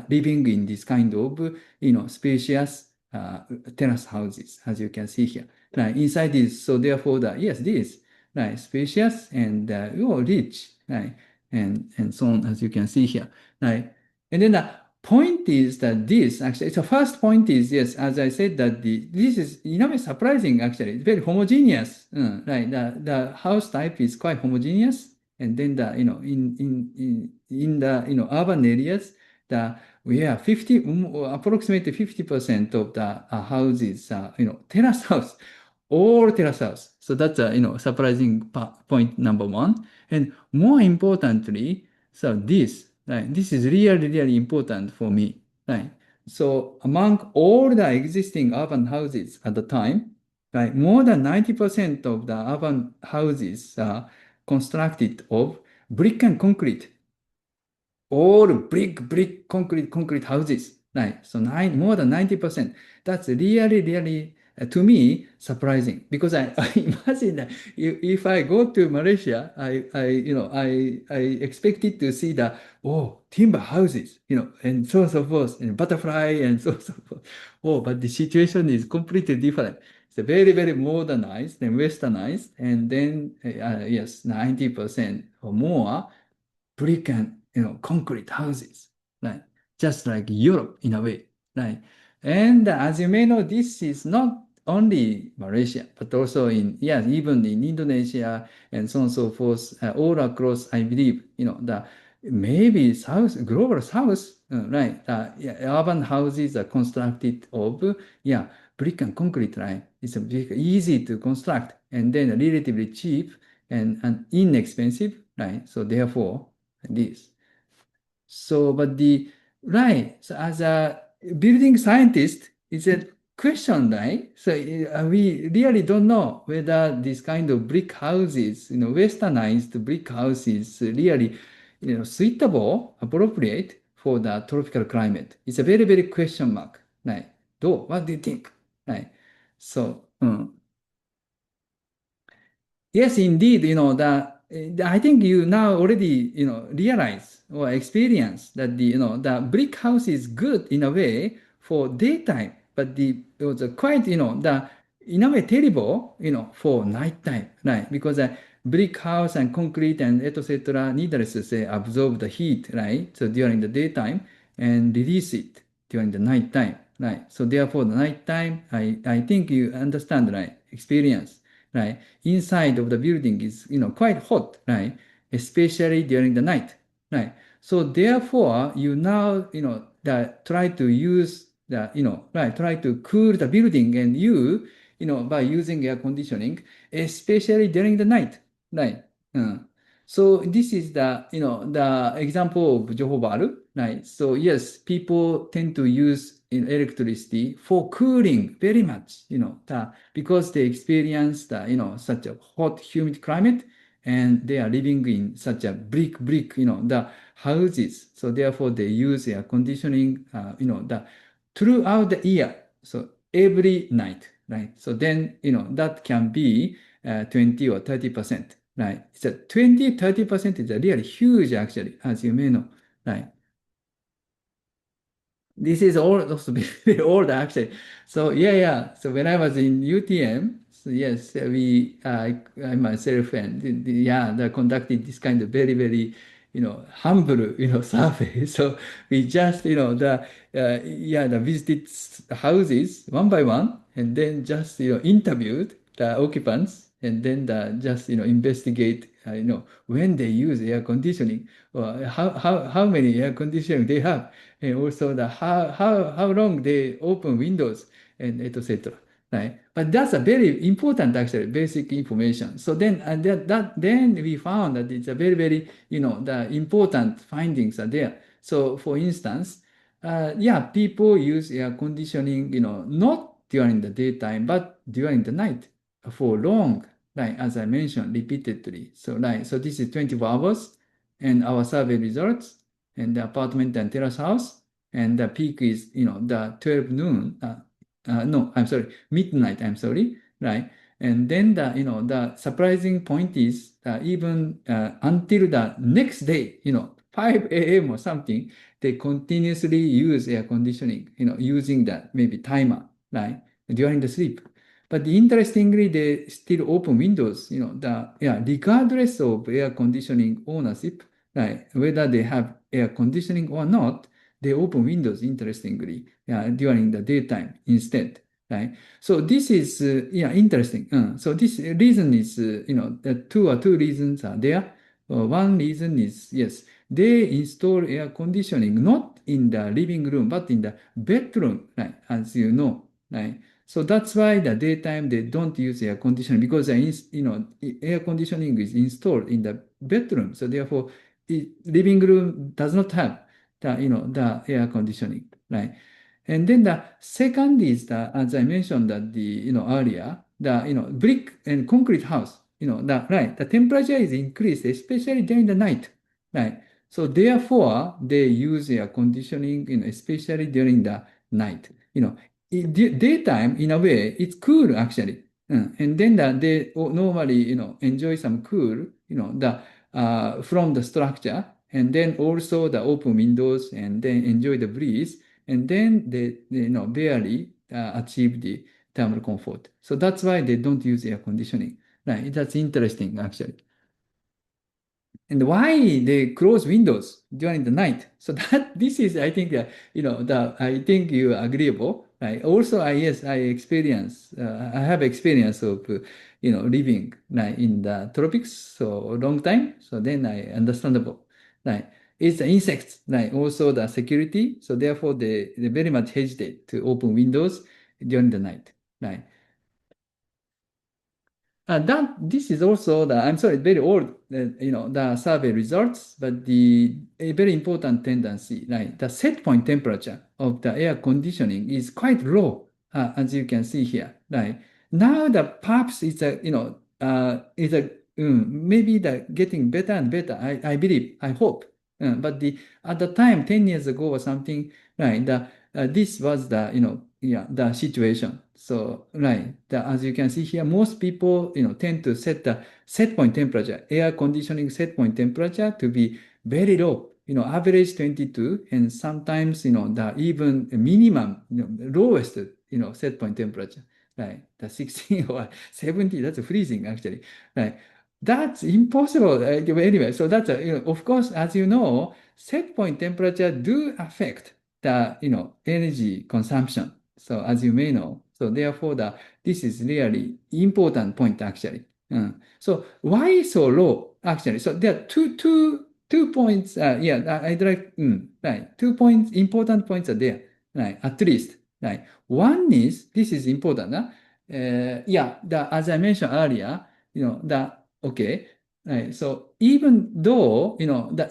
living in this kind of, spacious terrace houses, as you can see here. Right, inside is, so therefore, yes, this, right, spacious and rich, right, and so on, as you can see here, right? And then the point is that this actually, the first point is, yes, as I said, that this is in a way surprising actually. It's very homogeneous, right? The house type is quite homogeneous, and then in the urban areas, we have approximately 50% of the houses, terrace house, all terrace house. So that's surprising point number one, and more importantly, so this is really, really important for me, right? So among all the existing urban houses at the time, right, more than 90% of the urban houses are constructed of brick and concrete, all brick, concrete houses, right? So more than 90%. That's really, really, to me, surprising because I imagine that if I go to Malaysia, I expected to see timber houses, and so on and so forth, and butterfly and so on and so forth. Oh, but the situation is completely different. It's very, very modernized and westernized, and then yes, 90% or more brick and concrete houses, right? Just like Europe in a way, right? And as you may know, this is not only Malaysia, but also even in Indonesia and so on and so forth, all across, I believe, the maybe global south, right? Yeah, urban houses are constructed of, brick and concrete, right? It's easy to construct and then relatively cheap and inexpensive, right? So therefore, this. So, but right, so as a building scientist, it's a question, right? So we really don't know whether this kind of brick houses, westernized brick houses, really, suitable, appropriate for the tropical climate. It's a very, very question mark, right? What do you think? Right. So, yes, indeed, I think you now already, realize or experience that the brick house is good in a way for daytime, but it was quite, in a way terrible, for nighttime, right? Because brick house and concrete and etc., needless to say, absorb the heat, right? So during the daytime and release it during the nighttime, right? So therefore, the nighttime, I think you understand, right? Experience, right? Inside of the building is quite hot, right? Especially during the night, right? So therefore, you now try to use try to cool the building, and by using air conditioning, especially during the night, right? So this is the example of Johor Bahru, right? So yes, people tend to use electricity for cooling very much, because they experience such a hot, humid climate, and they are living in such a brick, the houses. So therefore, they use air conditioning, throughout the year. So every night, right? So then, that can be 20 or 30%, right? So 20, 30% is a really huge, actually, as you may know, right? This is all also very old, actually. So yeah. So when I was in UTM, so yes, I myself and they conducted this kind of very, very, humble, survey. So we just, the visited houses one by one, and then just, interviewed the occupants, and then just, investigate, when they use air conditioning, or how many air conditioning they have, and also how long they open windows, and etc. Right? But that's a very important, actually, basic information. So then then we found that it's a very, very, the important findings are there. So for instance, people use air conditioning, not during the daytime, but during the night for long, right? As I mentioned repeatedly. So so this is 24 hours, and our survey results, and the apartment and terrace house, and the peak is, the 12 noon. No, I'm sorry, midnight. I'm sorry, right? And then the surprising point is even until the next day, 5 a.m. or something, they continuously use air conditioning, using that maybe timer, right, during the sleep. But interestingly, they still open windows, regardless of air conditioning ownership, right, whether they have air conditioning or not, they open windows, interestingly, during the daytime instead, right? So this is, interesting. So this reason is, two reasons are there. One reason is, yes, they install air conditioning not in the living room, but in the bedroom, right? As you know, right? So that's why the daytime they don't use air conditioning, because air conditioning is installed in the bedroom. So therefore, living room does not have the air conditioning, right? And then the second is as I mentioned that earlier, the brick and concrete house, the temperature is increased, especially during the night, right? So therefore, they use air conditioning, especially during the night. Daytime, in a way, it's cool, actually. And then they normally, enjoy some cool, from the structure, and then also the open windows, and then enjoy the breeze, and then they barely achieve the thermal comfort. So that's why they don't use air conditioning. Right? That's interesting, actually. And why they close windows during the night. So that this is, I think, I think you are agreeable. Right? Also, I have experience of, living in the tropics so long time. So then I understandable. Right? It's the insects, right? Also the security. So therefore, they very much hesitate to open windows during the night. Right? This is also I'm sorry, very old, the survey results, but a very important tendency, right? The set point temperature of the air conditioning is quite low, as you can see here, right? Now the perhaps it's a, maybe the getting better and better, I believe, I hope. But at the time, 10 years ago or something, right, this was the situation. So, right, as you can see here, most people, tend to set the set point temperature, air conditioning set point temperature to be very low, average 22, and sometimes, the even minimum, lowest, set point temperature, right? The 16 or 70, that's freezing, actually, right? That's impossible. Anyway, so that's, of course, as you know, set point temperature do affect the, energy consumption. So as you may know, so therefore this is really important point, actually. So why so low, actually? So there are two points. I'd like, right, 2 points, important points are there, right? At least, right. One is, this is important. As I mentioned earlier, okay, right? So even though,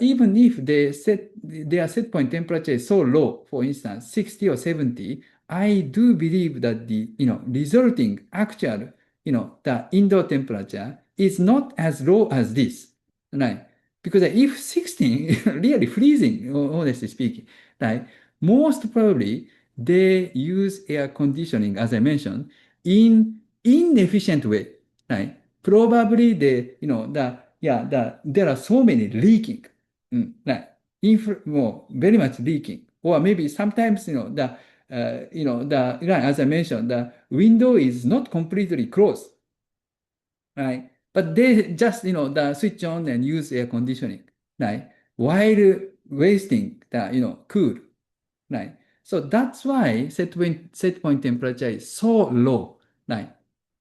even if their set point temperature is so low, for instance, 60 or 70, I do believe that the, resulting actual, the indoor temperature is not as low as this, right? Because if 16, really freezing, honestly speaking, right? Most probably they use air conditioning, as I mentioned, in inefficient way, right? Probably there are so many leaking, like more very much leaking, or maybe sometimes right, as I mentioned, the window is not completely closed, right? But they just switch on and use air conditioning, right? While wasting the cool, right? So that's why set point temperature is so low, right?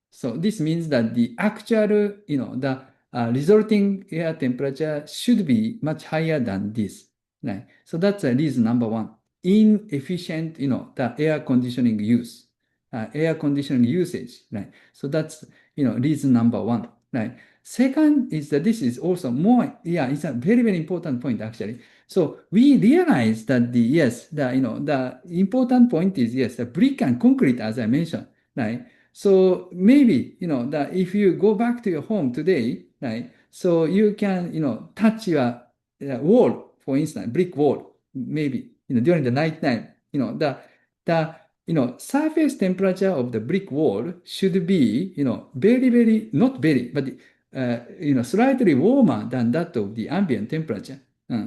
So this means that the actual, the resulting air temperature should be much higher than this, right? So that's reason number one. Inefficient, the air conditioning use, air conditioning usage, right? So that's, reason number one, right? Second is that this is also more, it's a very, very important point actually. So we realize that the important point is, yes, the brick and concrete, as I mentioned, right? So maybe, if you go back to your home today, right? So you can, touch your wall, for instance, brick wall, maybe, during the night time, surface temperature of the brick wall should be, very, very, not very, but, slightly warmer than that of the ambient temperature.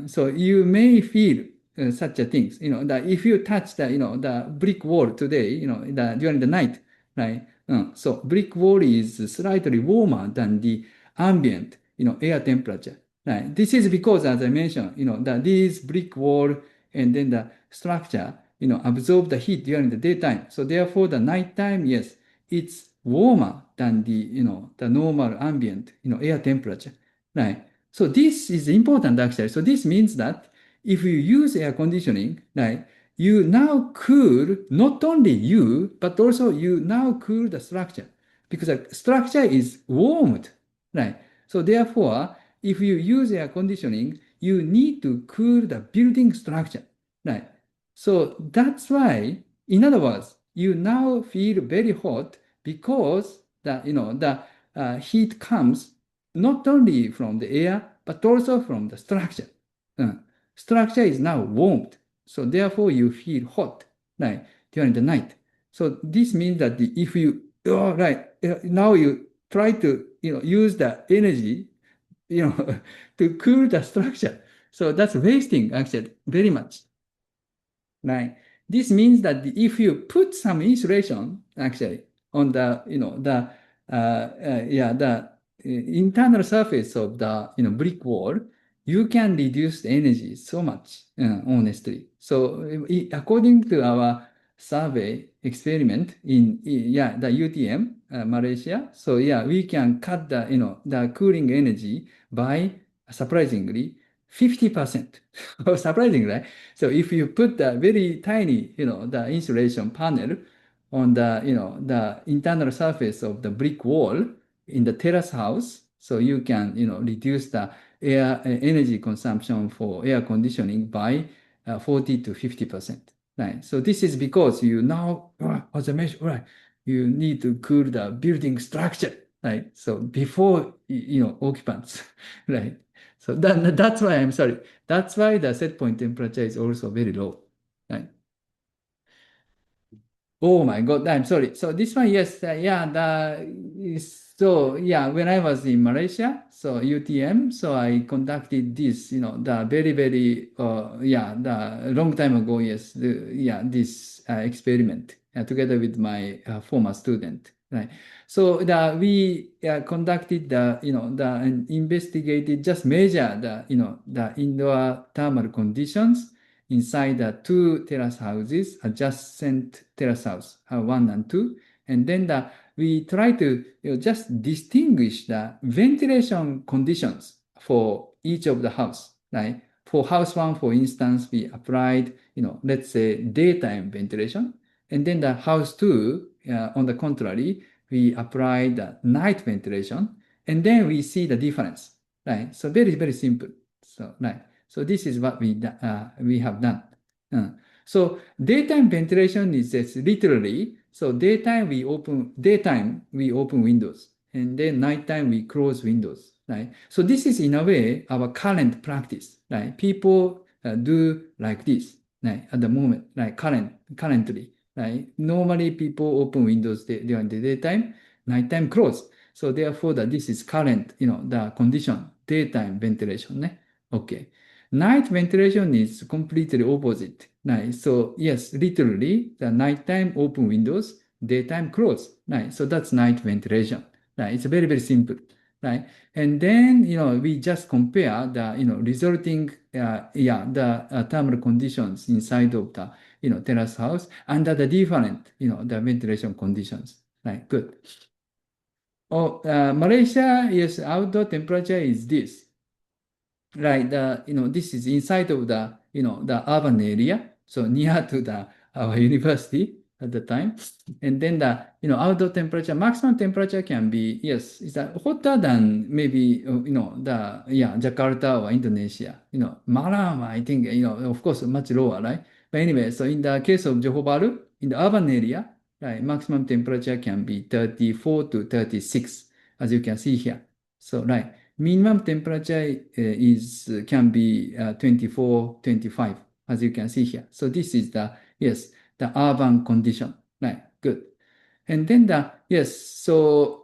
So you may feel such a things, that if you touch the brick wall today, during the night, right? So brick wall is slightly warmer than the ambient, air temperature. Right? This is because, as I mentioned, that these brick wall and then the structure, absorb the heat during the daytime. So therefore, the nighttime, yes, it's warmer than the normal ambient, air temperature. Right? So this is important actually. So this means that if you use air conditioning, right, you now cool not only you, but also you now cool the structure because the structure is warmed, right? So therefore, if you use air conditioning, you need to cool the building structure, right? So that's why, in other words, you now feel very hot because the heat comes not only from the air, but also from the structure. Uh, Structure is now warmed. So therefore you feel hot, right, during the night. So this means that if you, right, now you try to, use the energy, to cool the structure. So that's wasting actually very much. Right. This means that if you put some insulation actually on the, internal surface of the, brick wall, you can reduce the energy so much, honestly. So according to our survey experiment in, the UTM, Malaysia, so we can cut the, the cooling energy by surprisingly 50%. Surprising, right? So if you put the very tiny, the insulation panel on the, the internal surface of the brick wall in the terrace house, so you can, reduce the energy consumption for air conditioning by 40 to 50%. Right. So this is because you now, as I mentioned, right, you need to cool the building structure, right? So before, occupants, right? So that's why I'm sorry. That's why the set point temperature is also very low. Right? Oh my God, I'm sorry. So this one, yes, when I was in Malaysia, so UTM, so I conducted this, the very, very, the long time ago, yes, this experiment together with my former student, right? So we conducted and investigated, just measure the indoor thermal conditions inside the two terrace houses, adjacent terrace house, one and two. And then we try to just distinguish the ventilation conditions for each of the house, right? For house one, for instance, we applied, let's say daytime ventilation. And then the house two, on the contrary, we applied the night ventilation. And then we see the difference, right? So very, very simple. So, right. So this is what we have done. So daytime ventilation is just literally, so daytime we open windows, and then nighttime we close windows, right? So this is in a way our current practice, right? People do like this, right? At the moment, right? Currently, right? Normally people open windows during the daytime, nighttime close. So therefore, this is current, the condition, daytime ventilation, ne? Okay. Night ventilation is completely opposite. Right. So yes, literally, the nighttime open windows, daytime close. Right. So that's night ventilation. Right. It's very, very simple. Right. And then, we just compare the, resulting, the thermal conditions inside of the, terrace house under the different, the ventilation conditions. Right. Good. Oh, Malaysia, yes, outdoor temperature is this. Right, this is inside of the, the urban area, so near to the our university at the time. And then the, outdoor temperature, maximum temperature can be, yes, it's hotter than maybe, Jakarta or Indonesia. Malam, I think, of course, much lower, right? But anyway, so in the case of Johor Bahru, in the urban area, right, maximum temperature can be 34 to 36, as you can see here. So, right. Minimum temperature can be 24, 25, as you can see here. So this is the, yes, the urban condition. Right, good. And then so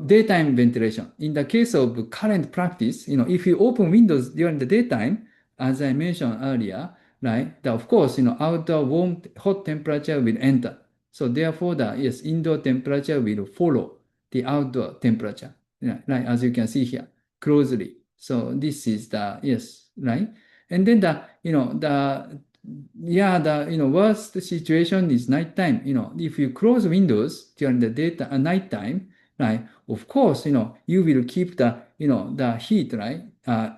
daytime ventilation. In the case of current practice, if you open windows during the daytime, as I mentioned earlier, right, of course, outdoor warm, hot temperature will enter. So therefore, yes, indoor temperature will follow the outdoor temperature. Yeah, right, as you can see here, closely. So this is the, yes, right? And then worst situation is nighttime. If you close windows during the nighttime, right, of course, you will keep the heat, right,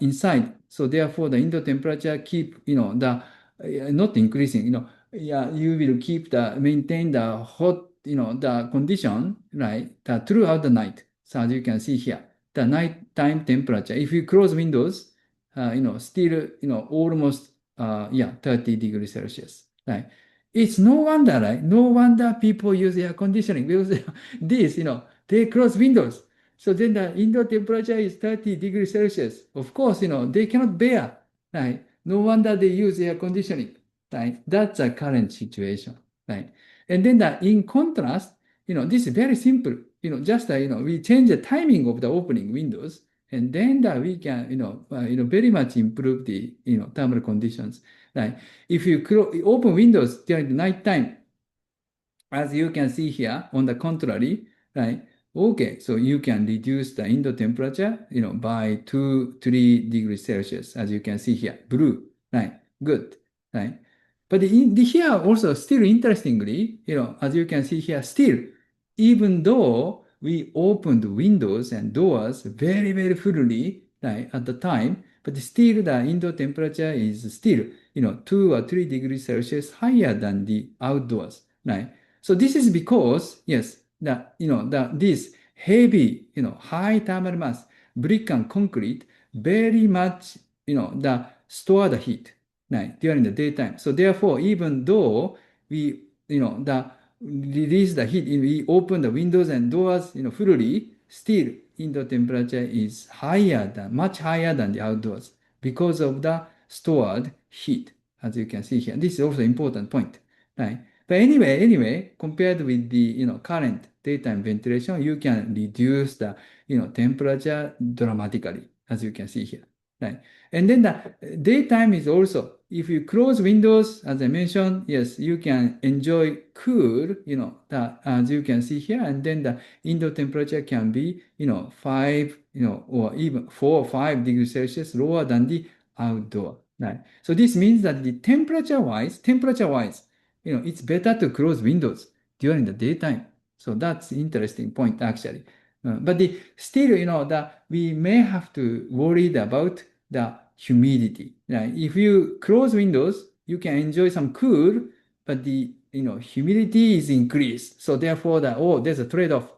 inside. So therefore, the indoor temperature keep, not increasing, you will maintain the hot, the condition, right, throughout the night. So as you can see here, the nighttime temperature, if you close windows, still, almost, 30 degrees Celsius, right? It's no wonder, right? No wonder people use air conditioning because this, they close windows. So then the indoor temperature is 30 degrees Celsius. Of course, they cannot bear, right? No wonder they use air conditioning, right? That's a current situation, right? And then in contrast, this is very simple. Just we change the timing of the opening windows, and then we can very much improve the thermal conditions. Right? If you open windows during the night time, as you can see here, on the contrary, right? Okay, so you can reduce the indoor temperature, by 2-3 degrees Celsius, as you can see here, blue, right? Good, right? But here also, still interestingly, as you can see here, still, even though we opened windows and doors very, very fully, right, at the time, but still the indoor temperature is still, 2 or 3 degrees Celsius higher than the outdoors, right? So this is because, yes, this heavy, high thermal mass, brick and concrete, very much, store the heat, right, during the daytime. So therefore, even though we, release the heat, we open the windows and doors, fully, still indoor temperature is much higher than the outdoors because of the stored heat, as you can see here. This is also important point, right? But anyway, compared with the current daytime ventilation, you can reduce the temperature dramatically, as you can see here, right? And then the daytime is also, if you close windows, as I mentioned, yes, you can enjoy cool, as you can see here, and then the indoor temperature can be 5, or even 4 or 5 degrees Celsius lower than the outdoor, right? So this means that the temperature-wise, it's better to close windows during the daytime. So that's interesting point actually. But still, we may have to worry about the humidity. Right? If you close windows, you can enjoy some cool, but the humidity is increased. So therefore, there's a trade-off.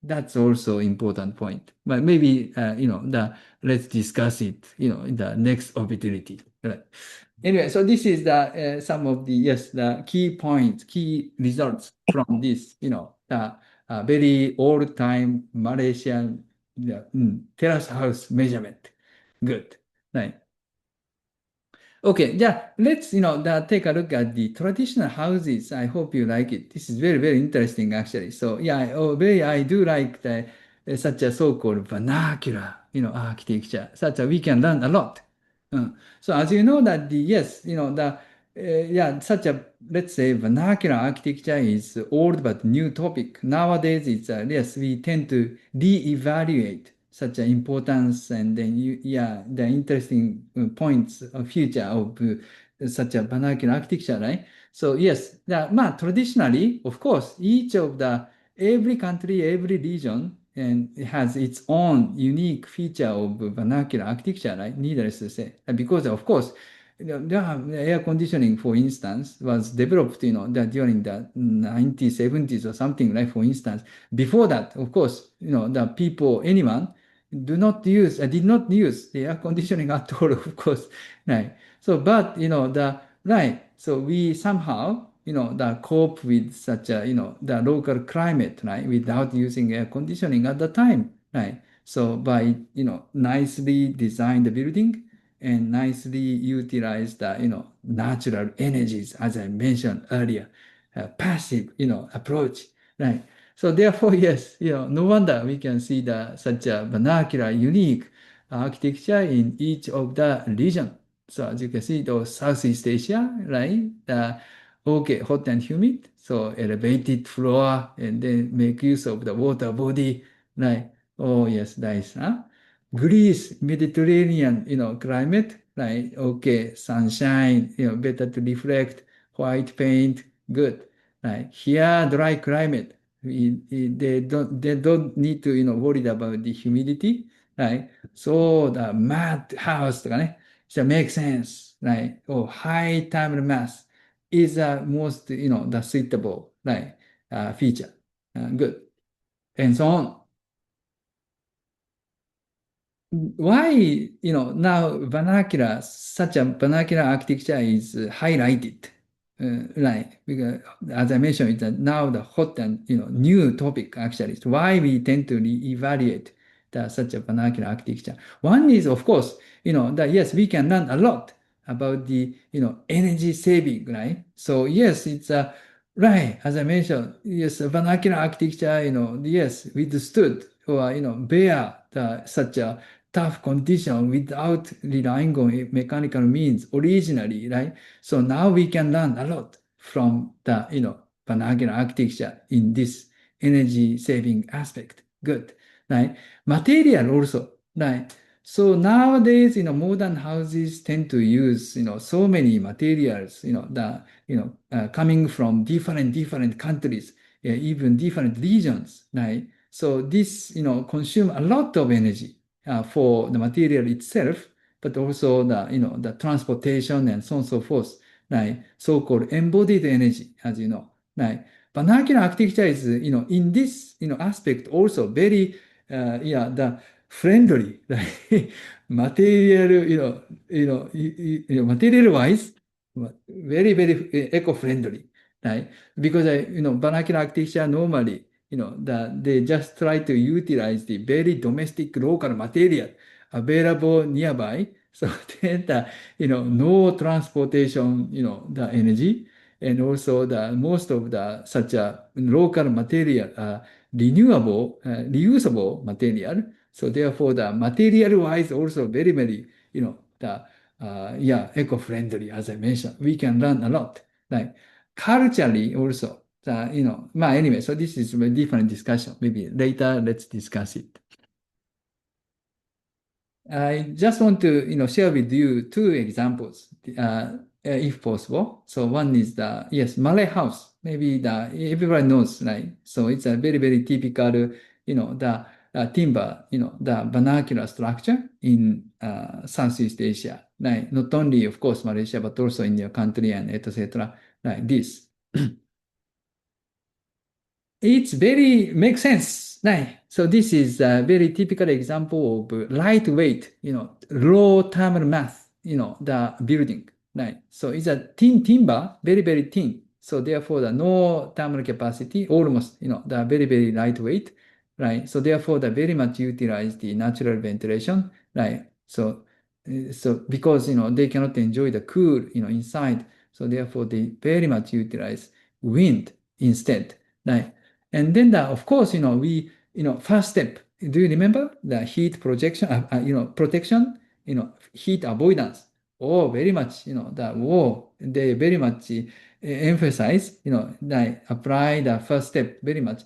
That's also important point. But maybe, let's discuss it, in the next opportunity. Right. Anyway, so this is the some of the, yes, the key points, key results from this, the very old time Malaysian terrace house measurement. Good. Right. Okay, yeah, let's, take a look at the traditional houses. I hope you like it. This is very, very interesting, actually. So, yeah, I do like such a so-called vernacular, architecture. Such a we can learn a lot. So, as you know that yes, such a, let's say, vernacular architecture is old but new topic. Nowadays, it's, yes, we tend to re-evaluate such an importance and then the interesting points of future of such a vernacular architecture, right? So yes, traditionally, of course, every country, every region, and it has its own unique feature of vernacular architecture, right? Needless to say, because of course, air conditioning, for instance, was developed, during the 1970s or something, right? For instance, before that, of course, the people, anyone did not use the air conditioning at all, of course. Right. So, but, right. So we somehow, cope with such a, the local climate, right, without using air conditioning at the time, right? So by, nicely design the building and nicely utilize the, natural energies, as I mentioned earlier, passive, approach, right? So therefore, yes, no wonder we can see such a vernacular, unique architecture in each of the region. So as you can see, Southeast Asia, right? Okay, hot and humid, so elevated floor, and then make use of the water body, right? Oh yes, nice, huh? Greece, Mediterranean, climate, right? Okay, sunshine, better to reflect, white paint, good. Right. Here, dry climate, they don't need to, worry about the humidity, right? So the mud house とかね, so make sense, right? Or high thermal mass is the most, the suitable, right, feature. Good. And so on. Why, now such a vernacular architecture is highlighted, right? Because as I mentioned, it's now the hot and, new topic actually. It's why we tend to evaluate such a vernacular architecture. One is, of course, that yes, we can learn a lot about the, energy saving, right? So yes, it's right, as I mentioned, yes, vernacular architecture, yes, withstood or, bear such a tough condition without relying on mechanical means originally, right? So now we can learn a lot from the, vernacular architecture in this energy saving aspect. Good, right? Material also, right? So nowadays, modern houses tend to use, so many materials, coming from different countries, even different regions, right? So this, consume a lot of energy for the material itself, but also the transportation and so on and so forth, right? So-called embodied energy, as you know, right? Vernacular architecture is, in this, aspect also very, the friendly, right? Material, material-wise, very, very eco-friendly, right? Because, vernacular architecture normally, they just try to utilize the very domestic local material available nearby. So then no transportation, the energy, and also the most of the such a local material, renewable, reusable material. So therefore, the material-wise also very, very, eco-friendly, as I mentioned. We can learn a lot. Like culturally also, anyway, so this is a different discussion. Maybe later, let's discuss it. I just want to, share with you two examples, if possible. So one is yes, Malay house. Maybe everybody knows, right? So it's a very, very typical, the timber, the vernacular structure in Southeast Asia, right? Not only, of course, Malaysia, but also in your country and etc. Like this. It's very makes sense right. So this is a very typical example of lightweight, low thermal mass, the building, right? So it's a thin timber, very, very thin. So therefore, the no thermal capacity, almost, the very, very lightweight, right? So therefore, the very much utilize the natural ventilation, right? So because, they cannot enjoy the cool, inside. So therefore, they very much utilize wind instead, right? And then, of course, first step, do you remember the heat projection, protection, heat avoidance? Oh, very much, they very much emphasize, like apply the first step very much,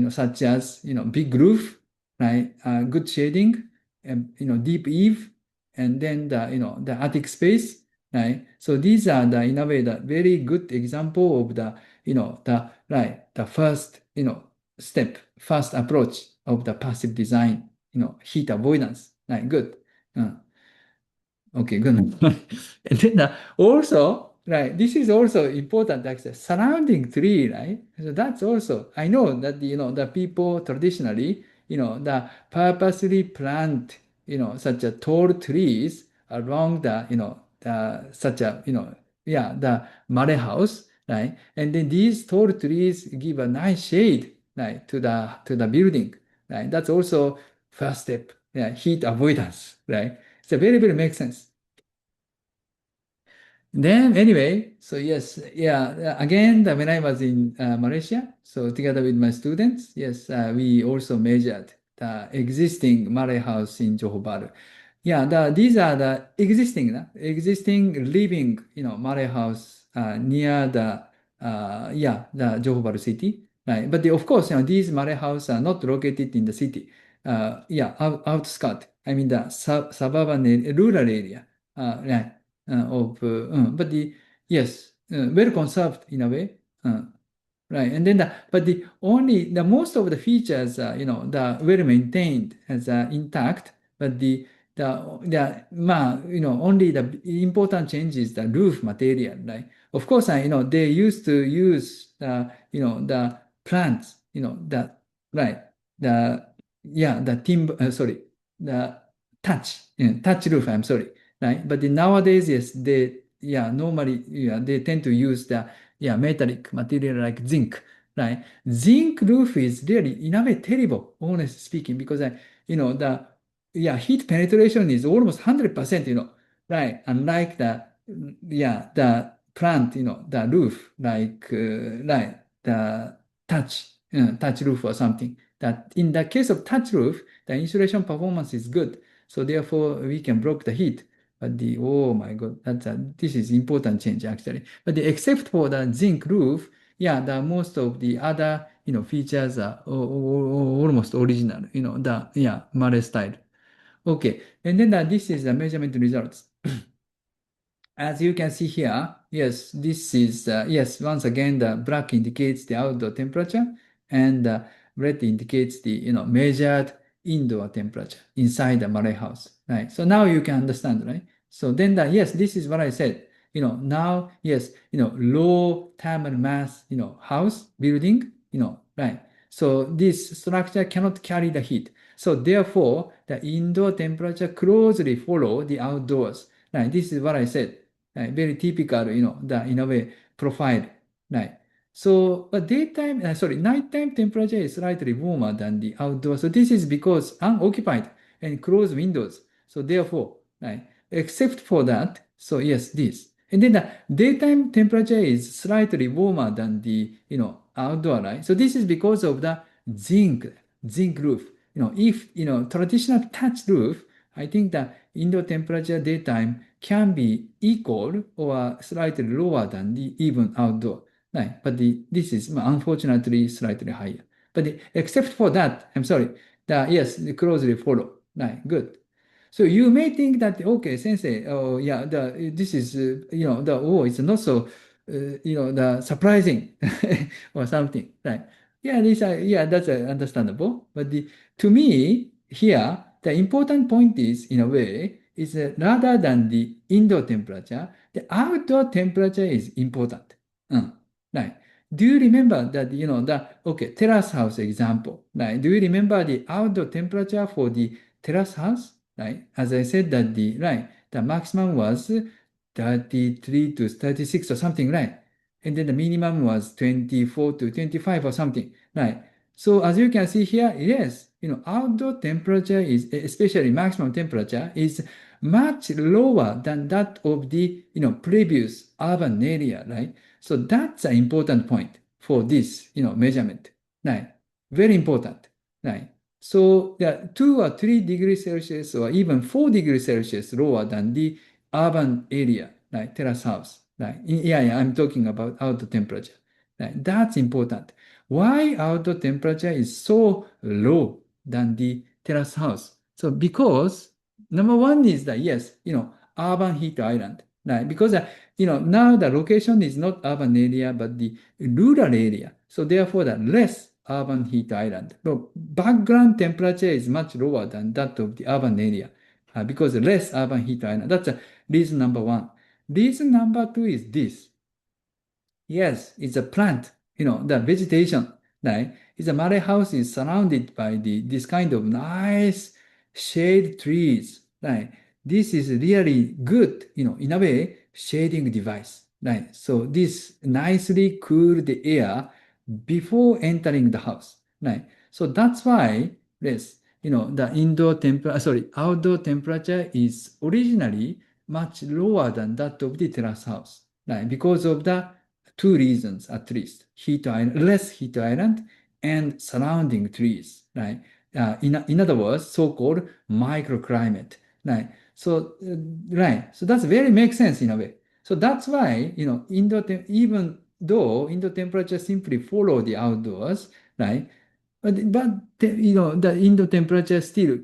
such as, big roof, right? Good shading, and, deep eave, and then the attic space, right? So these are in a way, the very good example of the first, step, first approach of the passive design, heat avoidance. Right, good. Uh, okay, good. And then also, right, this is also important, actually, surrounding tree, right? So that's also, I know that, the people traditionally, the purposely plant, such a tall trees along such a, yeah, the mare house, right? And then these tall trees give a nice shade, right, to the building, right? That's also first step, yeah, heat avoidance, right? So very, very makes sense. Then anyway, so yes, yeah, again, when I was in Malaysia, so together with my students, yes, we also measured the existing Malay house in Johor Bahru. Yeah, these are the existing living, Malay house near the Johor Bahru city, right? But of course, these Malay houses are not located in the city. Yeah, outskirt. I mean the suburban rural area. Right. But yes, well conserved in a way. Right. And then but the most of the features, the well maintained as intact, but only the important change is the roof material, right? Of course, they used to use the plants, right, the, the timber, sorry, the touch roof, I'm sorry, right? But nowadays, yes, normally, they tend to use the, metallic material like zinc, right? Zinc roof is really, in a way, terrible, honestly speaking, because, heat penetration is almost 100%, right? Unlike the plant, the roof, like, right, the touch roof or something. That in the case of touch roof, the insulation performance is good. So therefore, we can block the heat. But oh my God, this is important change actually. But except for the zinc roof, yeah, the most of the other, features are almost original, Mare style. Okay, and then this is the measurement results. As you can see here, yes, this is, yes, once again, the black indicates the outdoor temperature, and red indicates the, measured indoor temperature inside the Malay house, right? So now you can understand, right? So then yes, this is what I said. Now, yes, low thermal mass, house, building, right? So this structure cannot carry the heat. So therefore, the indoor temperature closely follow the outdoors, right? This is what I said. Right? Very typical, in a way, profile. Right? So, but nighttime temperature is slightly warmer than the outdoor. So this is because unoccupied and closed windows. So therefore, right, except for that, so yes, this. And then the daytime temperature is slightly warmer than the, outdoor, right? So this is because of the zinc roof. If, traditional thatch roof, I think the indoor temperature daytime can be equal or slightly lower than the even outdoor. Right? But this is unfortunately slightly higher. But except for that, I'm sorry, yes, they closely follow. Right, good. So you may think that, okay, sensei, oh yeah, this is, it's not so, the surprising or something, right? Yeah, that's understandable. But to me, here, the important point is, in a way, is rather than the indoor temperature, the outdoor temperature is important. Right. Do you remember that, okay, terrace house example, right? Do you remember the outdoor temperature for the terrace house, right? As I said that the maximum was 33 to 36 or something, right? And then the minimum was 24 to 25 or something, right? So as you can see here, yes, outdoor temperature is, especially maximum temperature, is much lower than that of the, previous urban area, right? So that's an important point for this, measurement, right? Very important, right? So yeah, 2 or 3 degrees Celsius or even 4 degrees Celsius lower than the urban area, right? Terrace house, right? Yeah, I'm talking about outdoor temperature, right? That's important. Why outdoor temperature is so low than the terrace house? So because number one is that yes, urban heat island, right? Because now the location is not urban area but the rural area. So therefore, the less urban heat island. So background temperature is much lower than that of the urban area because less urban heat island. That's reason number one. Reason number two is this. Yes, it's a plant, the vegetation, right? It's a Malay house is surrounded by this kind of nice shade trees, right? This is really good, in a way, shading device, right? So this nicely cool the air before entering the house, right? So that's why, yes, the outdoor temperature is originally much lower than that of the terrace house, right? Because of the two reasons at least: heat island, less heat island, and surrounding trees, right? In other words, so-called microclimate, right? So, right. So that's very makes sense in a way. So that's why, even though indoor temperature simply follow the outdoors, right? But the indoor temperature still,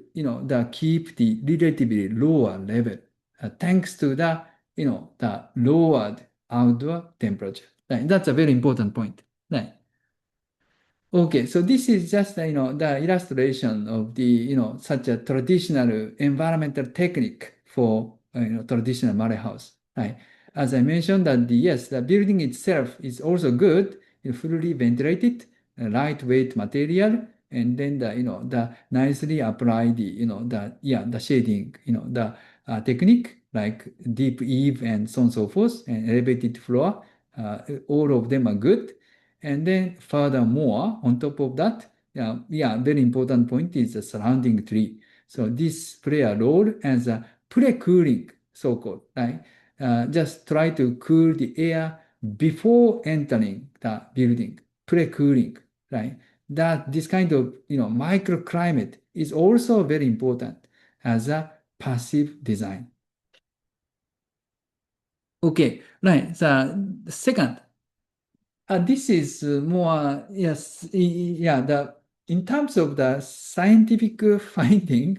keep the relatively lower level, thanks to the lowered outdoor temperature. Right. That's a very important point. Right. Okay, so this is just the illustration of the such a traditional environmental technique for traditional Malay house. Right. As I mentioned that yes, the building itself is also good, fully ventilated, lightweight material, and then the nicely apply the shading the technique like deep eave and so on and so forth and elevated floor. All of them are good. And then furthermore, on top of that, very important point is the surrounding tree. So this play a role as a pre-cooling, so-called, right? Just try to cool the air before entering the building, pre-cooling, right? That this kind of microclimate is also very important as a passive design. Okay, right. The second, this is more, yes, yeah, in terms of the scientific finding,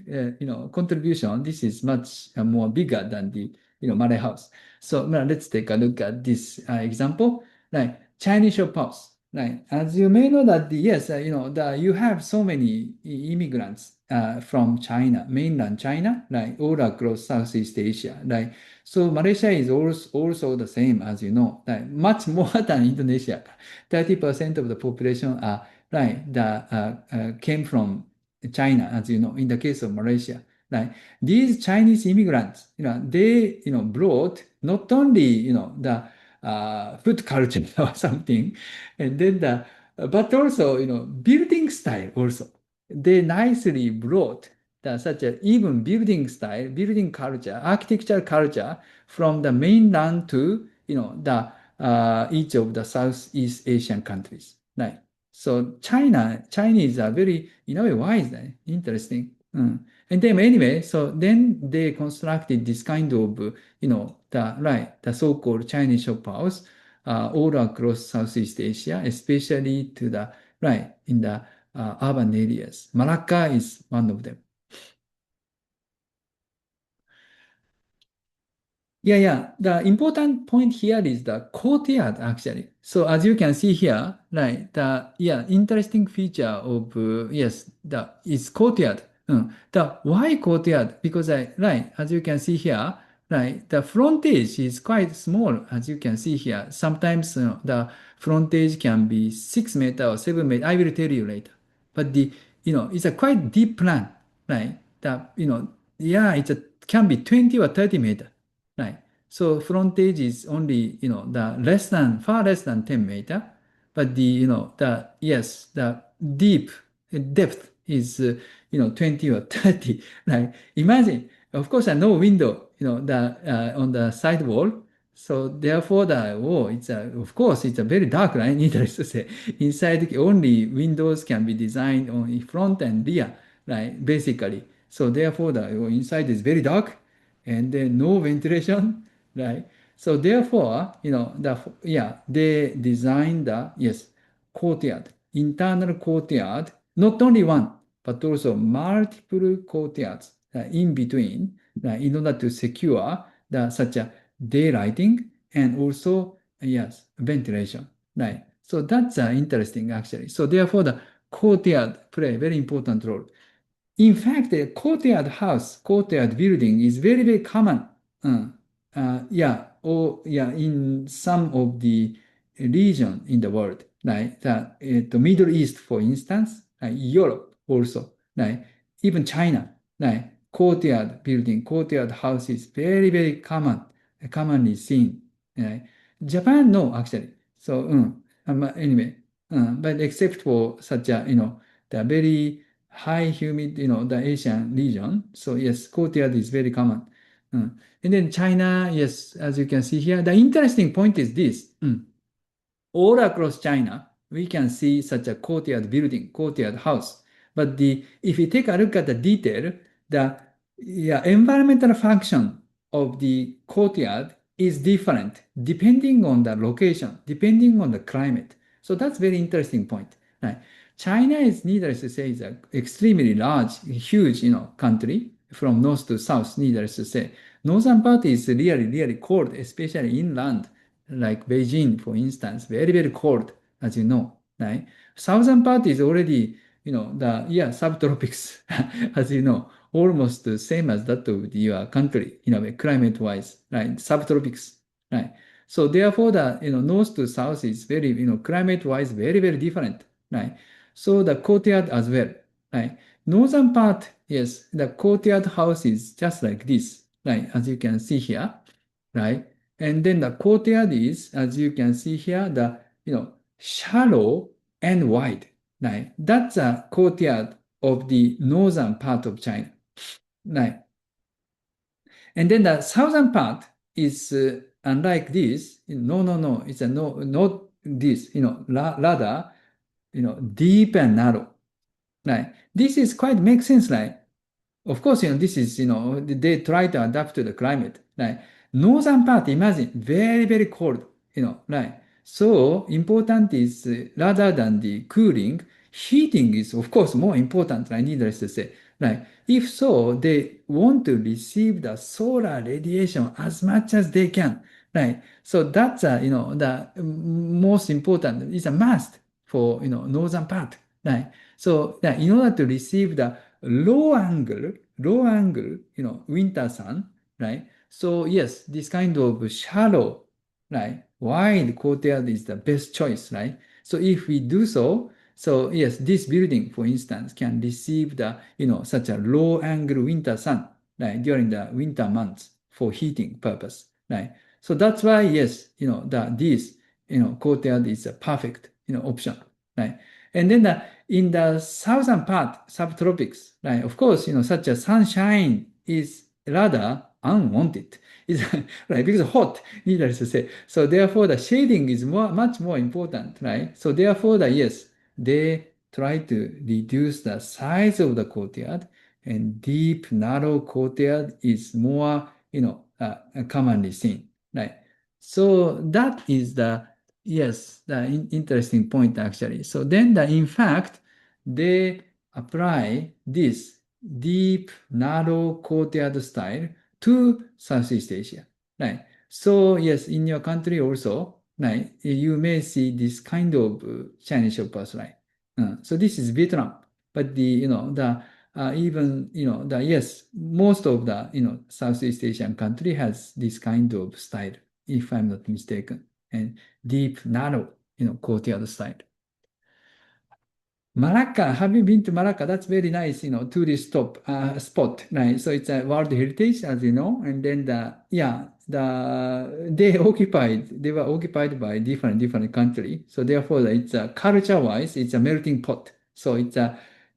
contribution, this is much more bigger than the, Malay house. So now let's take a look at this example, like Chinese shop house. Right. As you may know that, yes, you have so many immigrants from China, mainland China, like all across Southeast Asia, like so Malaysia is also the same, as you know, like much more than Indonesia. 30% of the population are right that came from China, as you know, in the case of Malaysia. Right. These Chinese immigrants, they brought not only the food culture or something, and then but also building style also. They nicely brought such a even building style, building culture, architecture culture from the mainland to the each of the Southeast Asian countries. Right. So Chinese are very in a way wise, interesting. And then anyway, so then they constructed this kind of the so-called Chinese shop house all across Southeast Asia, especially to the right in the urban areas. Malacca is one of them. Yeah. The important point here is the courtyard, actually. So as you can see here, right, interesting feature of yes, the is courtyard. The why courtyard? Because right, as you can see here, right, the frontage is quite small, as you can see here. Sometimes the frontage can be 6 meters or 7 meters. I will tell you later. But it's a quite deep plan, right? Yeah, can be 20 or 30 meters, right? So frontage is only, far less than 10 meter. But yes, the deep depth is, 20 or 30, right? Imagine, of course, no window, on the side wall. So therefore, of course, it's a very dark, right? Needless to say, inside only windows can be designed on in front and rear, right? Basically. So therefore, the inside is very dark, and then no ventilation, right? So therefore, they designed the, yes, courtyard, internal courtyard, not only one, but also multiple courtyards in between, in order to secure such a daylighting and also, yes, ventilation, right? So that's interesting actually. So therefore, the courtyard play a very important role. In fact, a courtyard house, courtyard building is very, very common. In some of the region in the world, like the Middle East, for instance, Europe also, like even China, like courtyard building, courtyard house is very, very commonly seen. Right? Japan, no, actually. So, anyway, but except for such a, the very high humid, the Asian region. So yes, courtyard is very common. And then China, yes, as you can see here, the interesting point is this. All across China, we can see such a courtyard building, courtyard house. But if you take a look at the detail, the environmental function of the courtyard is different depending on the location, depending on the climate. So that's very interesting point. Right? China is, needless to say, is an extremely large, huge, country from north to south, needless to say. Northern part is really, really cold, especially inland, like Beijing, for instance, very, very cold, as you know, right? Southern part is already, subtropics, as you know, almost the same as that of your country, climate-wise, right? Subtropics, right? So therefore, the, north to south is very, climate-wise, very, very different, right? So the courtyard as well, right? Northern part, yes, the courtyard house is just like this, right? As you can see here, right? And then the courtyard is, as you can see here, the shallow and wide. Right? That's a courtyard of the northern part of China. Right? And then the southern part is unlike this. No. It's a no, not this. Rather, deep and narrow. Right? This is quite makes sense, right? Of course, this is, they try to adapt to the climate. Right? Northern part, imagine, very, very cold, right? So important is rather than the cooling, heating is, of course, more important, right? Needless to say. Right? If so, they want to receive the solar radiation as much as they can. Right? So that's, the most important, is a must for, northern part. Right? So in order to receive the low angle, winter sun, right? So yes, this kind of shallow, right, wide courtyard is the best choice, right? So if we do so, so yes, this building, for instance, can receive the, such a low angle winter sun, right, during the winter months for heating purpose, right? So that's why, yes, this, courtyard is a perfect, option, right? And then in the southern part, subtropics, right? Of course, such a sunshine is rather unwanted. It's right because hot, needless to say. So therefore, the shading is much more important, right? So therefore, yes, they try to reduce the size of the courtyard, and deep, narrow courtyard is more, commonly seen, right? So that is the yes, the interesting point actually. So then, in fact, they apply this deep, narrow courtyard style to Southeast Asia, right? So yes, in your country also, right, you may see this kind of Chinese shoppers, right? So this is Vietnam, but the even, yes, most of the, Southeast Asian country has this kind of style, if I'm not mistaken, and deep, narrow, courtyard style. Malacca, have you been to Malacca? That's very nice, tourist spot, right? So it's a World Heritage, as you know, and then they were occupied by different country. So therefore, it's culture-wise, it's a melting pot. So it's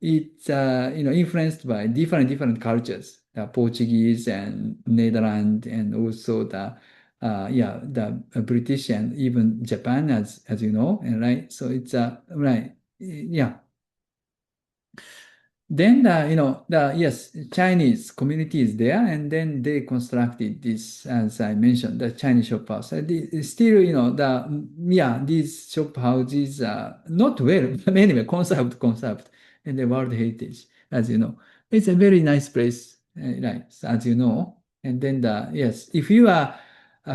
influenced by different cultures, the Portuguese and Netherlands, and also the British and even Japan, as you know, and right. So it's right, yeah. Then yes, Chinese community is there, and then they constructed this, as I mentioned, the Chinese shop house. Still, these shop houses are not well, but anyway, concept, and the World Heritage, as you know. It's a very nice place, right, as you know. And then yes, if you are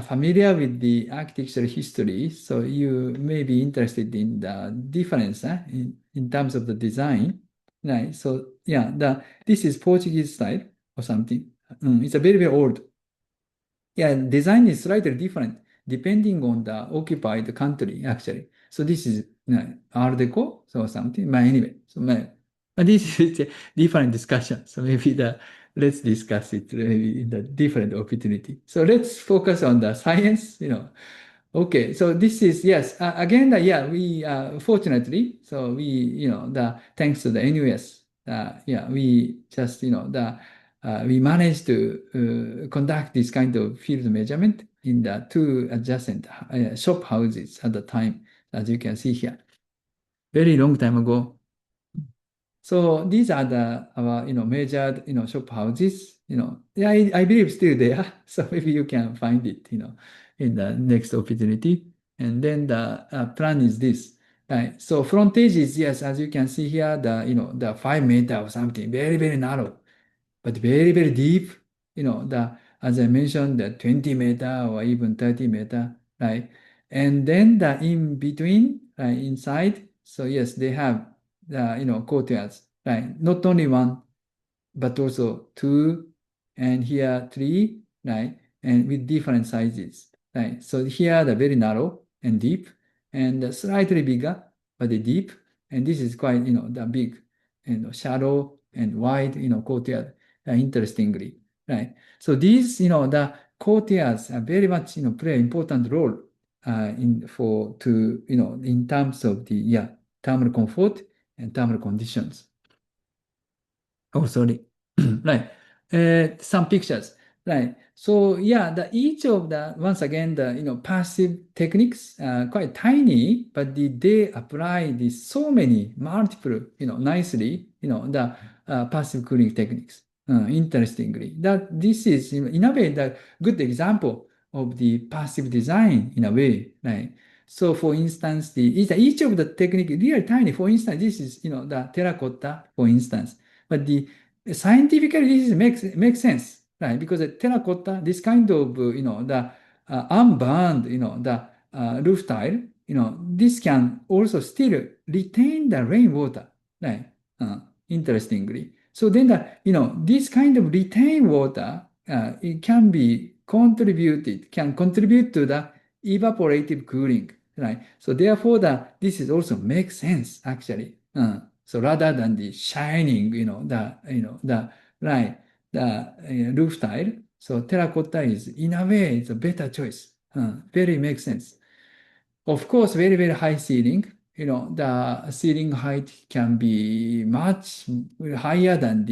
familiar with the architectural history, so you may be interested in the difference in terms of the design. Right. So yeah, this is Portuguese style or something. It's a very old. Yeah, design is slightly different depending on the occupied country, actually. So this is Art Deco, so something. But anyway, but this is a different discussion. So maybe let's discuss it maybe in the different opportunity. So let's focus on the science, Okay, so this is, yes, again, we fortunately, so we, thanks to the NUS, we just, we managed to conduct this kind of field measurement in the two adjacent shop houses at the time, as you can see here. Very long time ago. So these are our measured shop houses. Yeah, I believe still there. So maybe you can find it in the next opportunity. And then the plan is this. Right. So frontage is, yes, as you can see here, the 5 meter or something, very narrow, but very deep. As I mentioned, the 20 meter or even 30 meter, right? And then the in between, inside. So yes, they have the courtyards, right? Not only one, but also two, and here three, right? And with different sizes, right? So here the very narrow and deep, and slightly bigger, but the deep, and this is quite, the big, and shallow and wide, courtyard, interestingly, right? So these, the courtyards are very much, play an important role in terms of the, thermal comfort and thermal conditions. Oh, sorry. Right. Some pictures. Right. So yeah, each of once again, the passive techniques quite tiny, but they apply so many multiple, nicely, the passive cooling techniques. Interestingly, that this is, in a way, the good example of the passive design in a way, right? So for instance, each of the technique really tiny. For instance, this is, the terracotta, for instance. But scientifically, this makes sense, right? Because the terracotta, this kind of, the unburned, the roof tile, this can also still retain the rainwater, right? Interestingly. So then this kind of retained water, it can contribute to the evaporative cooling, right? So therefore, this is also makes sense, actually. So rather than the shining, right, roof tile, so terracotta is, in a way, it's a better choice. Very makes sense. Of course, very high ceiling. The ceiling height can be much higher than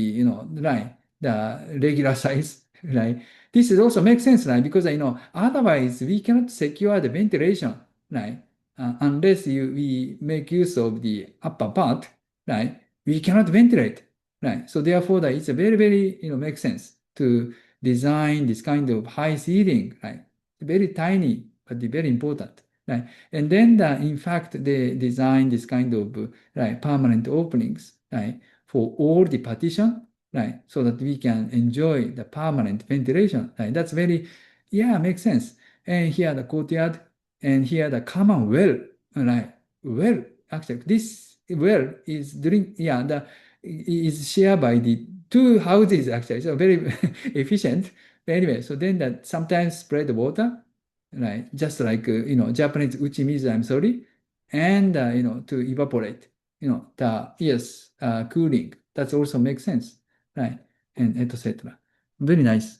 right, the regular size, right? This is also makes sense, right? Because, otherwise we cannot secure the ventilation, right? Unless we make use of the upper part, right? We cannot ventilate, right? So therefore, it's a very, makes sense to design this kind of high ceiling, right? Very tiny, but very important. Right. And then, in fact, they design this kind of permanent openings, right, for all the partition, right, so that we can enjoy the permanent ventilation. Right. That's very, makes sense. And here the courtyard, and here the common well, right. Well, actually, this well is during, is shared by the two houses actually. So very efficient. But anyway, so then that sometimes spread the water, right? Just like, Japanese uchimizu, I'm sorry. And, to evaporate, yes, cooling. That also makes sense, right? And etc. Very nice.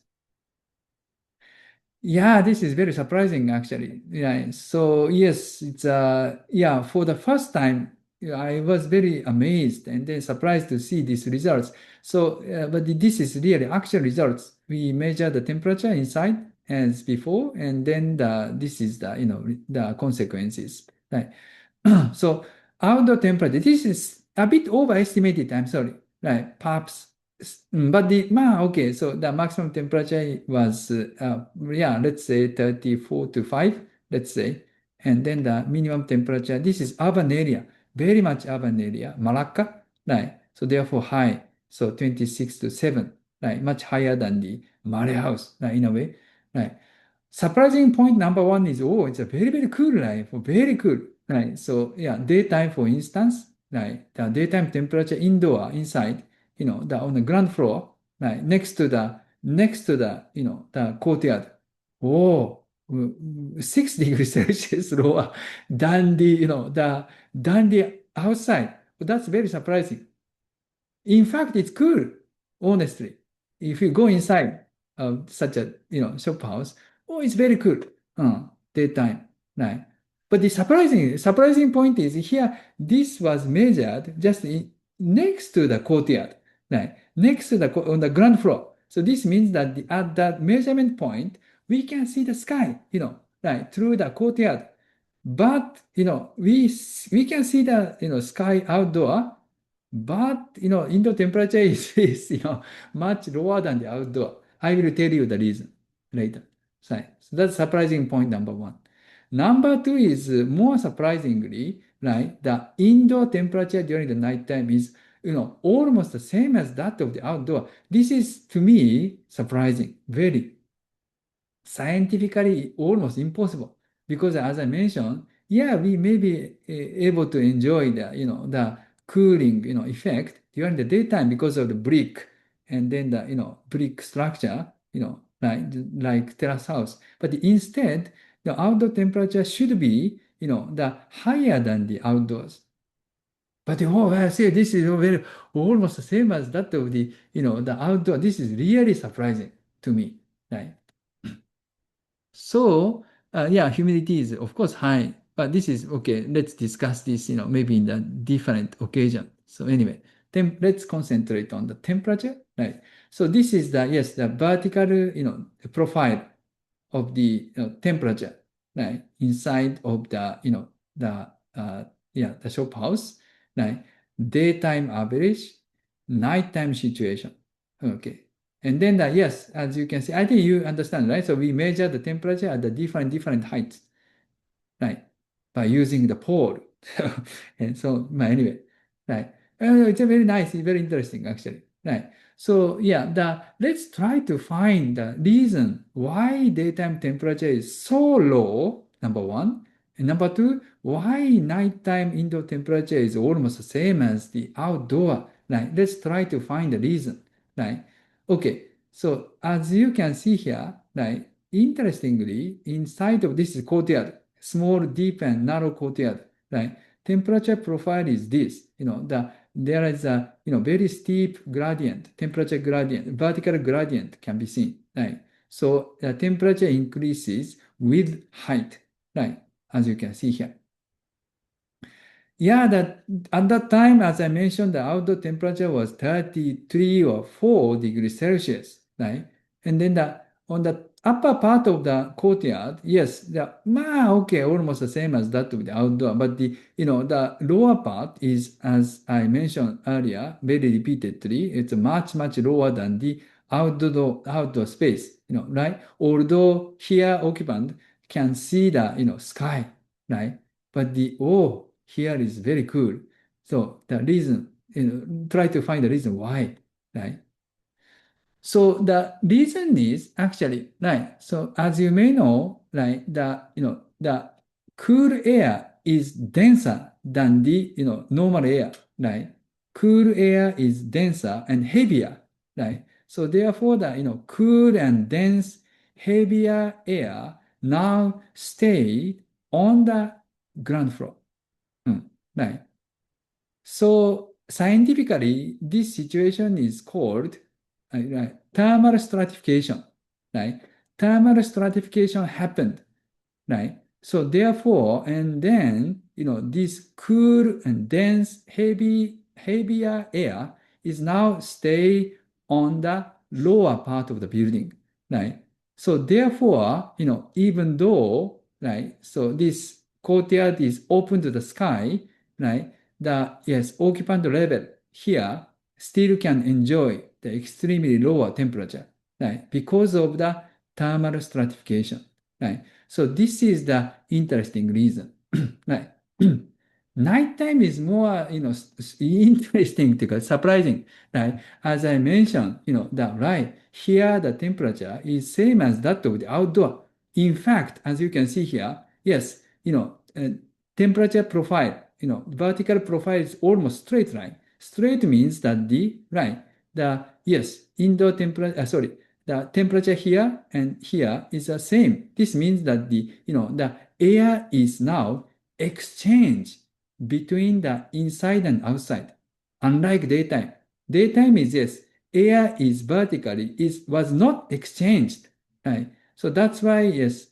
Yeah, this is very surprising actually. Yeah, so yes, it's yeah, for the first time, yeah, I was very amazed and then surprised to see these results. So, but this is really actual results. We measure the temperature inside as before, and then this is the consequences. Right. So outdoor temperature, this is a bit overestimated, I'm sorry. Right, perhaps. But okay, so the maximum temperature was, yeah, let's say 34 to 5, let's say. And then the minimum temperature, this is urban area, very much urban area, Malacca, right? So therefore high, so 26 to 7, right? Much higher than the Mare House, right, in a way, right? Surprising point number one is, oh, it's a very, very cool, right? Very cool, right? So yeah, daytime, for instance, right? The daytime temperature indoor, inside, on the ground floor, right? Next to the, the courtyard. Oh, 6 degrees Celsius lower than the outside. That's very surprising. In fact, it's cool, honestly. If you go inside such a shop house, oh, it's very cool. Daytime, right? But the surprising point is here. This was measured just next to the courtyard, right? Next to on the ground floor. So this means that at that measurement point, we can see the sky, right, through the courtyard. But we can see the sky outdoor, but indoor temperature is much lower than the outdoor. I will tell you the reason later. So that's surprising point number one. Number two is more surprisingly, right? The indoor temperature during the nighttime is almost the same as that of the outdoor. This is to me surprising, very scientifically almost impossible because as I mentioned, yeah, we may be able to enjoy the cooling effect during the daytime because of the brick and then the brick structure, like terrace house. But instead, the outdoor temperature should be the higher than the outdoors. But I say this is very almost the same as that of the outdoor. This is really surprising to me, right? So, yeah, humidity is of course high, but this is okay. Let's discuss this, maybe in a different occasion. So anyway, then let's concentrate on the temperature, right? So this is yes, the vertical, profile of the temperature, right, inside of the shop house, right? Daytime average, nighttime situation. Okay. And then yes, as you can see, I think you understand, right? So we measure the temperature at the different heights, right? By using the pole. And so, anyway, right? It's a very nice, very interesting actually, right? So yeah, let's try to find the reason why daytime temperature is so low, number one. And number two, why nighttime indoor temperature is almost the same as the outdoor. Right? Let's try to find the reason. Right? Okay. So as you can see here, right? Interestingly, inside of this courtyard, small, deep, and narrow courtyard, right? Temperature profile is this. There is a very steep gradient, temperature gradient, vertical gradient can be seen, right? So the temperature increases with height, right? As you can see here. Yeah, at that time, as I mentioned, the outdoor temperature was 33 or 4 degrees Celsius, right? And then on the upper part of the courtyard, yes, okay, almost the same as that of the outdoor, but the lower part is, as I mentioned earlier, very repeatedly, it's much lower than the outdoor space, right? Although here occupant can see the sky, right? But here is very cool. So the reason, try to find the reason why, right? So the reason is actually, right? So as you may know, right, the cool air is denser than the normal air, right? cool air is denser and heavier, right? So therefore, the cool and dense, heavier air now stay on the ground floor. Right. So scientifically, this situation is called thermal stratification. Right? Thermal stratification happened. Right? So therefore, and then, this cool and dense, heavier air is now stay on the lower part of the building. Right? So therefore, even though, right, so this courtyard is open to the sky, right, the, yes, occupant level here still can enjoy the extremely lower temperature, right, because of the thermal stratification, right? So this is the interesting reason, right? Nighttime is more, interesting to surprising, right? As I mentioned, that right here the temperature is same as that of the outdoor. In fact, as you can see here, yes, temperature profile, vertical profile is almost straight line. Straight means that indoor temperature, sorry, the temperature here and here is the same. This means that the air is now exchanged between the inside and outside. Unlike daytime. Daytime is yes, air is vertically, was not exchanged. Right? So that's why yes,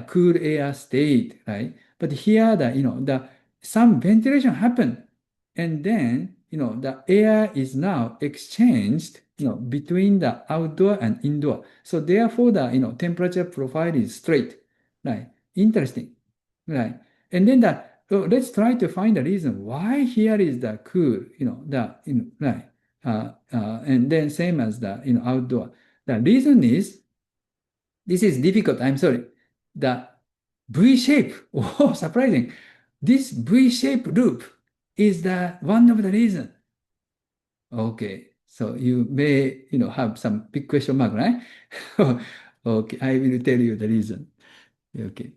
cool air stayed, right? But here the some ventilation happened, and then the air is now exchanged between the outdoor and indoor. So therefore the temperature profile is straight. Right? Interesting. Right. And then so let's try to find the reason why here is the cool, right. And then same as the outdoor. The reason is this is difficult. I'm sorry. The V shape. Oh, surprising. This V shape loop is the one of the reason. Okay. So you may, have some big question mark, right? Okay. I will tell you the reason. Okay.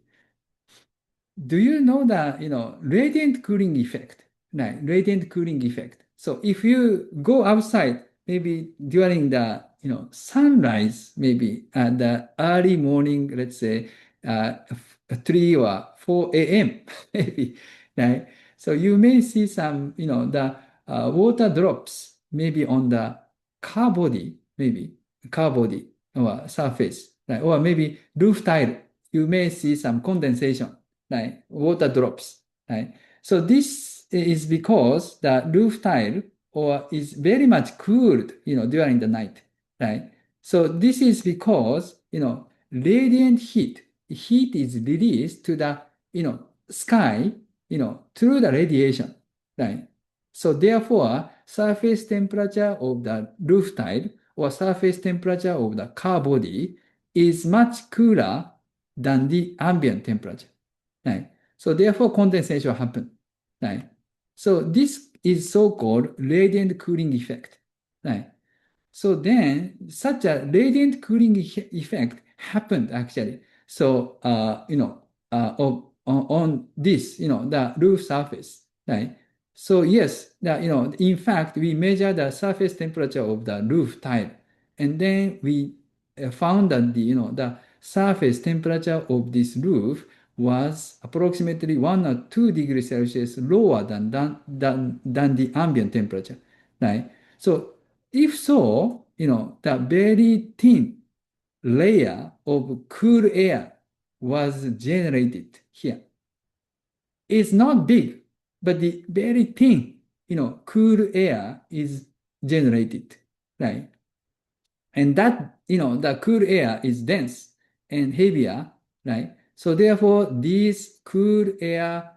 Do you know the, radiant cooling effect? Right, radiant cooling effect. So if you go outside, maybe during the, sunrise, maybe at the early morning, let's say 3 or 4 a.m., maybe, right? So you may see some, the water drops, maybe on the car body or surface, right? Or maybe roof tile, you may see some condensation, right? Water drops, right? So this is because the roof tile or is very much cooled, during the night, right? So this is because, radiant heat is released to the, sky, through the radiation, right? So therefore, surface temperature of the roof tile or surface temperature of the car body is much cooler than the ambient temperature. Right? So therefore condensation happens. Right? So this is so-called radiant cooling effect. Right? So then such a radiant cooling effect happened actually. So on this, the roof surface, right? So yes, in fact, we measure the surface temperature of the roof tile, and then we found that the surface temperature of this roof was approximately 1 or 2 degrees Celsius lower than the ambient temperature, right? So if so, the very thin layer of cool air was generated here. It's not big, but the very thin, cool air is generated, right? And that, the cool air is dense and heavier, right? So therefore, these cool air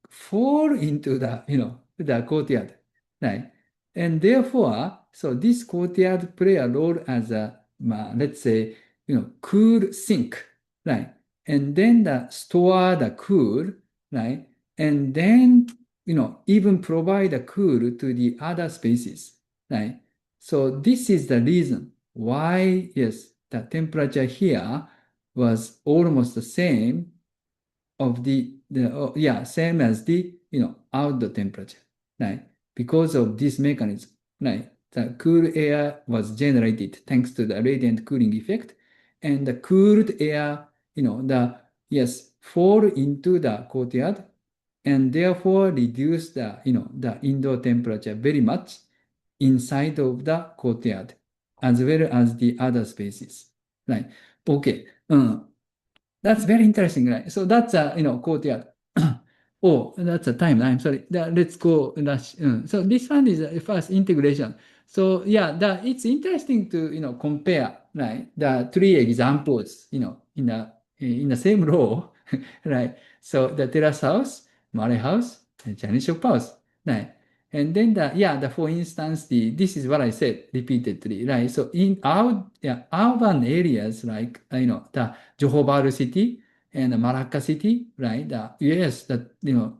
fall into the courtyard, right? And therefore, so this courtyard play a role as a, let's say, cool sink, right? And then the store the cool, right? And then, even provide the cool to the other spaces, right? So this is the reason why, yes, the temperature here was almost the same of same as the, outdoor temperature. right? Because of this mechanism, right? The cool air was generated thanks to the radiant cooling effect, and the cooled air, fall into the courtyard, and therefore reduce the indoor temperature very much inside of the courtyard, as well as the other spaces, right? Okay. That's very interesting, right? So that's a, courtyard. Oh, that's a time. I'm sorry. Let's go. So this one is first integration. So yeah, it's interesting to, compare, right? The three examples, in the same row, right? So the terrace house, Malay house, and Chinese shop house, right? And then for instance, this is what I said repeatedly, right? So in urban areas like, the Johor Bahru city and Malacca city, right? Yes, the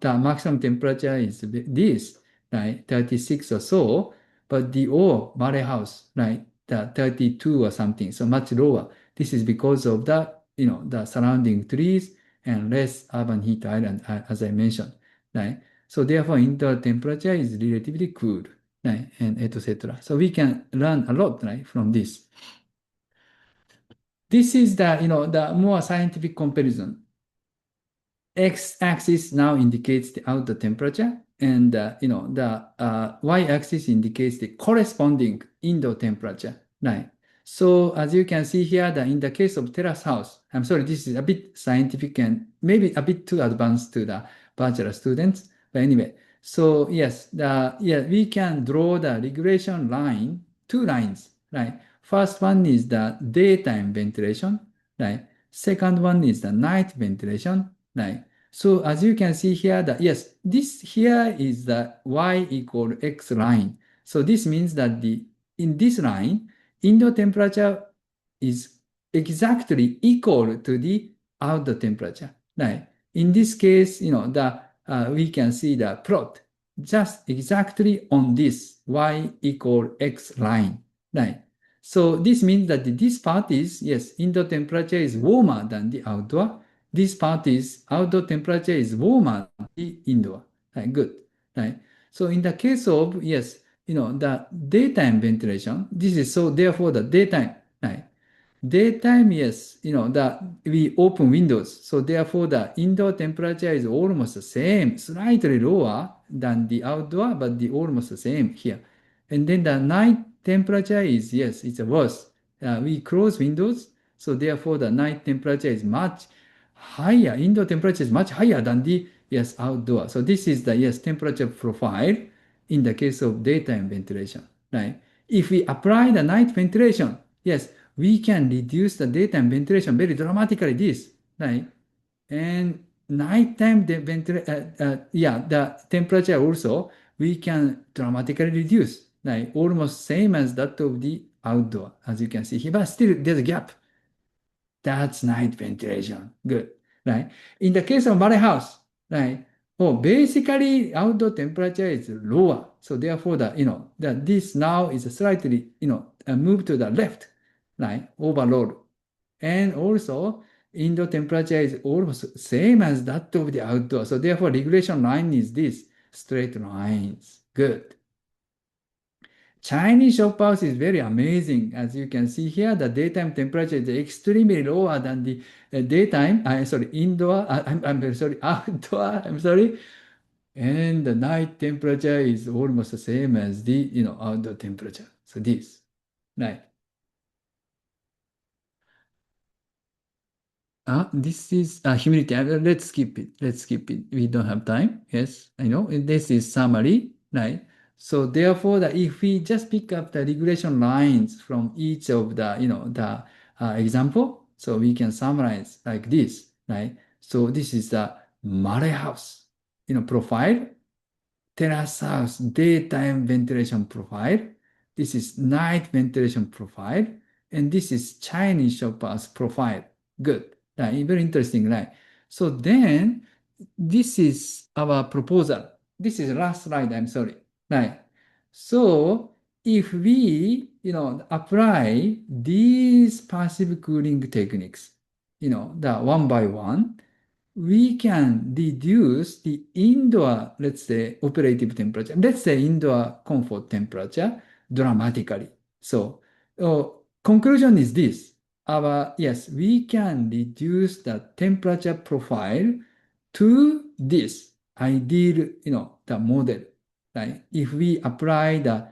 maximum temperature is this, right? 36 or so, but Malay house, right? The 32 or something, so much lower. This is because of the surrounding trees and less urban heat island, as I mentioned, right? So therefore, indoor temperature is relatively cool, right? And etc. So we can learn a lot, right, from this. This is the more scientific comparison. X-axis now indicates the outdoor temperature, and the Y-axis indicates the corresponding indoor temperature. Right. So as you can see here, in the case of terrace house, I'm sorry, this is a bit scientific and maybe a bit too advanced to the bachelor students. But anyway, so yes, we can draw the regulation line, two lines, right? First one is the daytime ventilation, right? Second one is the night ventilation, right? So as you can see here, this here is the y equal x line. So this means that in this line, indoor temperature is exactly equal to the outdoor temperature. Right? In this case, we can see the plot just exactly on this y equal x line. Right? So this means that this part is, yes, indoor temperature is warmer than the outdoor. This part is outdoor temperature is warmer than the indoor. Right, good. Right. So in the case of, yes, the daytime ventilation, this is so therefore the daytime, right? Daytime, yes, we open windows. So therefore the indoor temperature is almost the same, slightly lower than the outdoor, but almost the same here. And then the night temperature is, yes, it's worse. We close windows, so therefore the night temperature is much higher. Indoor temperature is much higher than the, yes, outdoor. So this is the, yes, temperature profile in the case of daytime ventilation, right? If we apply the night ventilation, yes, we can reduce the daytime ventilation very dramatically, this, right? And nighttime the temperature also we can dramatically reduce, right? Almost same as that of the outdoor, as you can see here, but still there's a gap. That's night ventilation. Good, right? In the case of Malay house, right? Oh, basically outdoor temperature is lower. So therefore, this now is slightly, move to the left, right? Overload. And also, indoor temperature is almost same as that of the outdoor. So therefore, regulation line is this straight lines. Good. Chinese shop house is very amazing. As you can see here, the daytime temperature is extremely lower than the indoor, I'm very sorry, outdoor, I'm sorry. And the night temperature is almost the same as the, outdoor temperature. So this, right. This is humidity. Let's skip it. Let's skip it. We don't have time. Yes, I know. And this is summary, right? So therefore, if we just pick up the regulation lines from each of the example, so we can summarize like this, right? So this is the Malay house, profile, terrace house, daytime ventilation profile. This is night ventilation profile, and this is Chinese shop house profile. Good. Very interesting, right? So then, this is our proposal. This is last slide, I'm sorry. Right. So, if we, apply these passive cooling techniques, the one by one, we can reduce the indoor, let's say, operative temperature, let's say indoor comfort temperature dramatically. So, conclusion is this. Yes, we can reduce the temperature profile to this ideal, the model, right? If we apply the,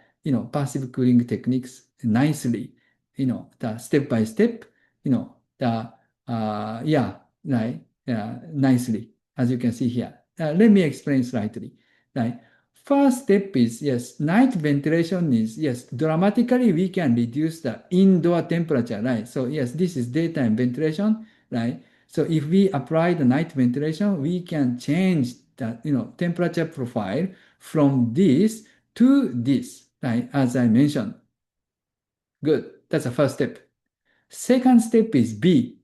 passive cooling techniques nicely, the step by step, yeah, right, nicely, as you can see here. Let me explain slightly. Right. First step is, yes, night ventilation is, yes, dramatically we can reduce the indoor temperature, right? So yes, this is daytime ventilation, right? So if we apply the night ventilation, we can change the, temperature profile from this to this, right? As I mentioned. Good. That's the first step. Second step is B,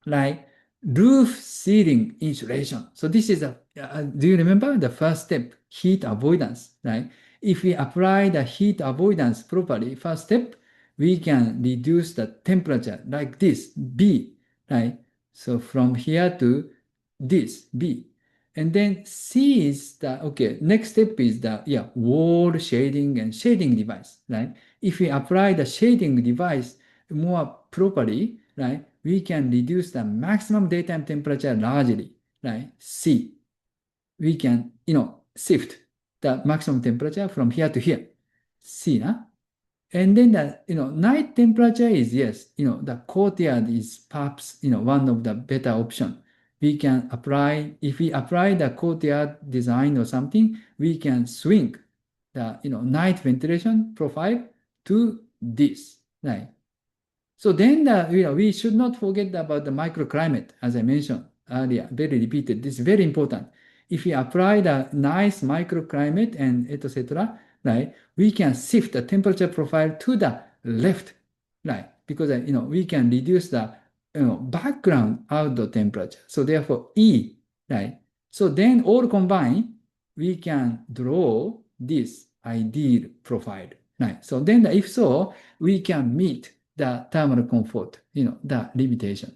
like roof ceiling insulation. So this is do you remember the first step, heat avoidance, right? If we apply the heat avoidance properly, first step, we can reduce the temperature like this, B, right? So from here to this, B. And then C is the, okay, next step is the, wall shading and shading device, right? If we apply the shading device more properly, right, we can reduce the maximum daytime temperature largely, right? C. We can, shift the maximum temperature from here to here. C, huh? And then the, night temperature is, yes, the courtyard is perhaps, one of the better option. We can apply, if we apply the courtyard design or something, we can swing the, night ventilation profile to this, right? So then we should not forget about the microclimate, as I mentioned earlier, very repeated. This is very important. If we apply the nice microclimate and etc., right, we can shift the temperature profile to the left, right, because we can reduce the background outdoor temperature. So therefore E, right. So then all combined, we can draw this ideal profile, right. So then if so, we can meet the thermal comfort, the limitation,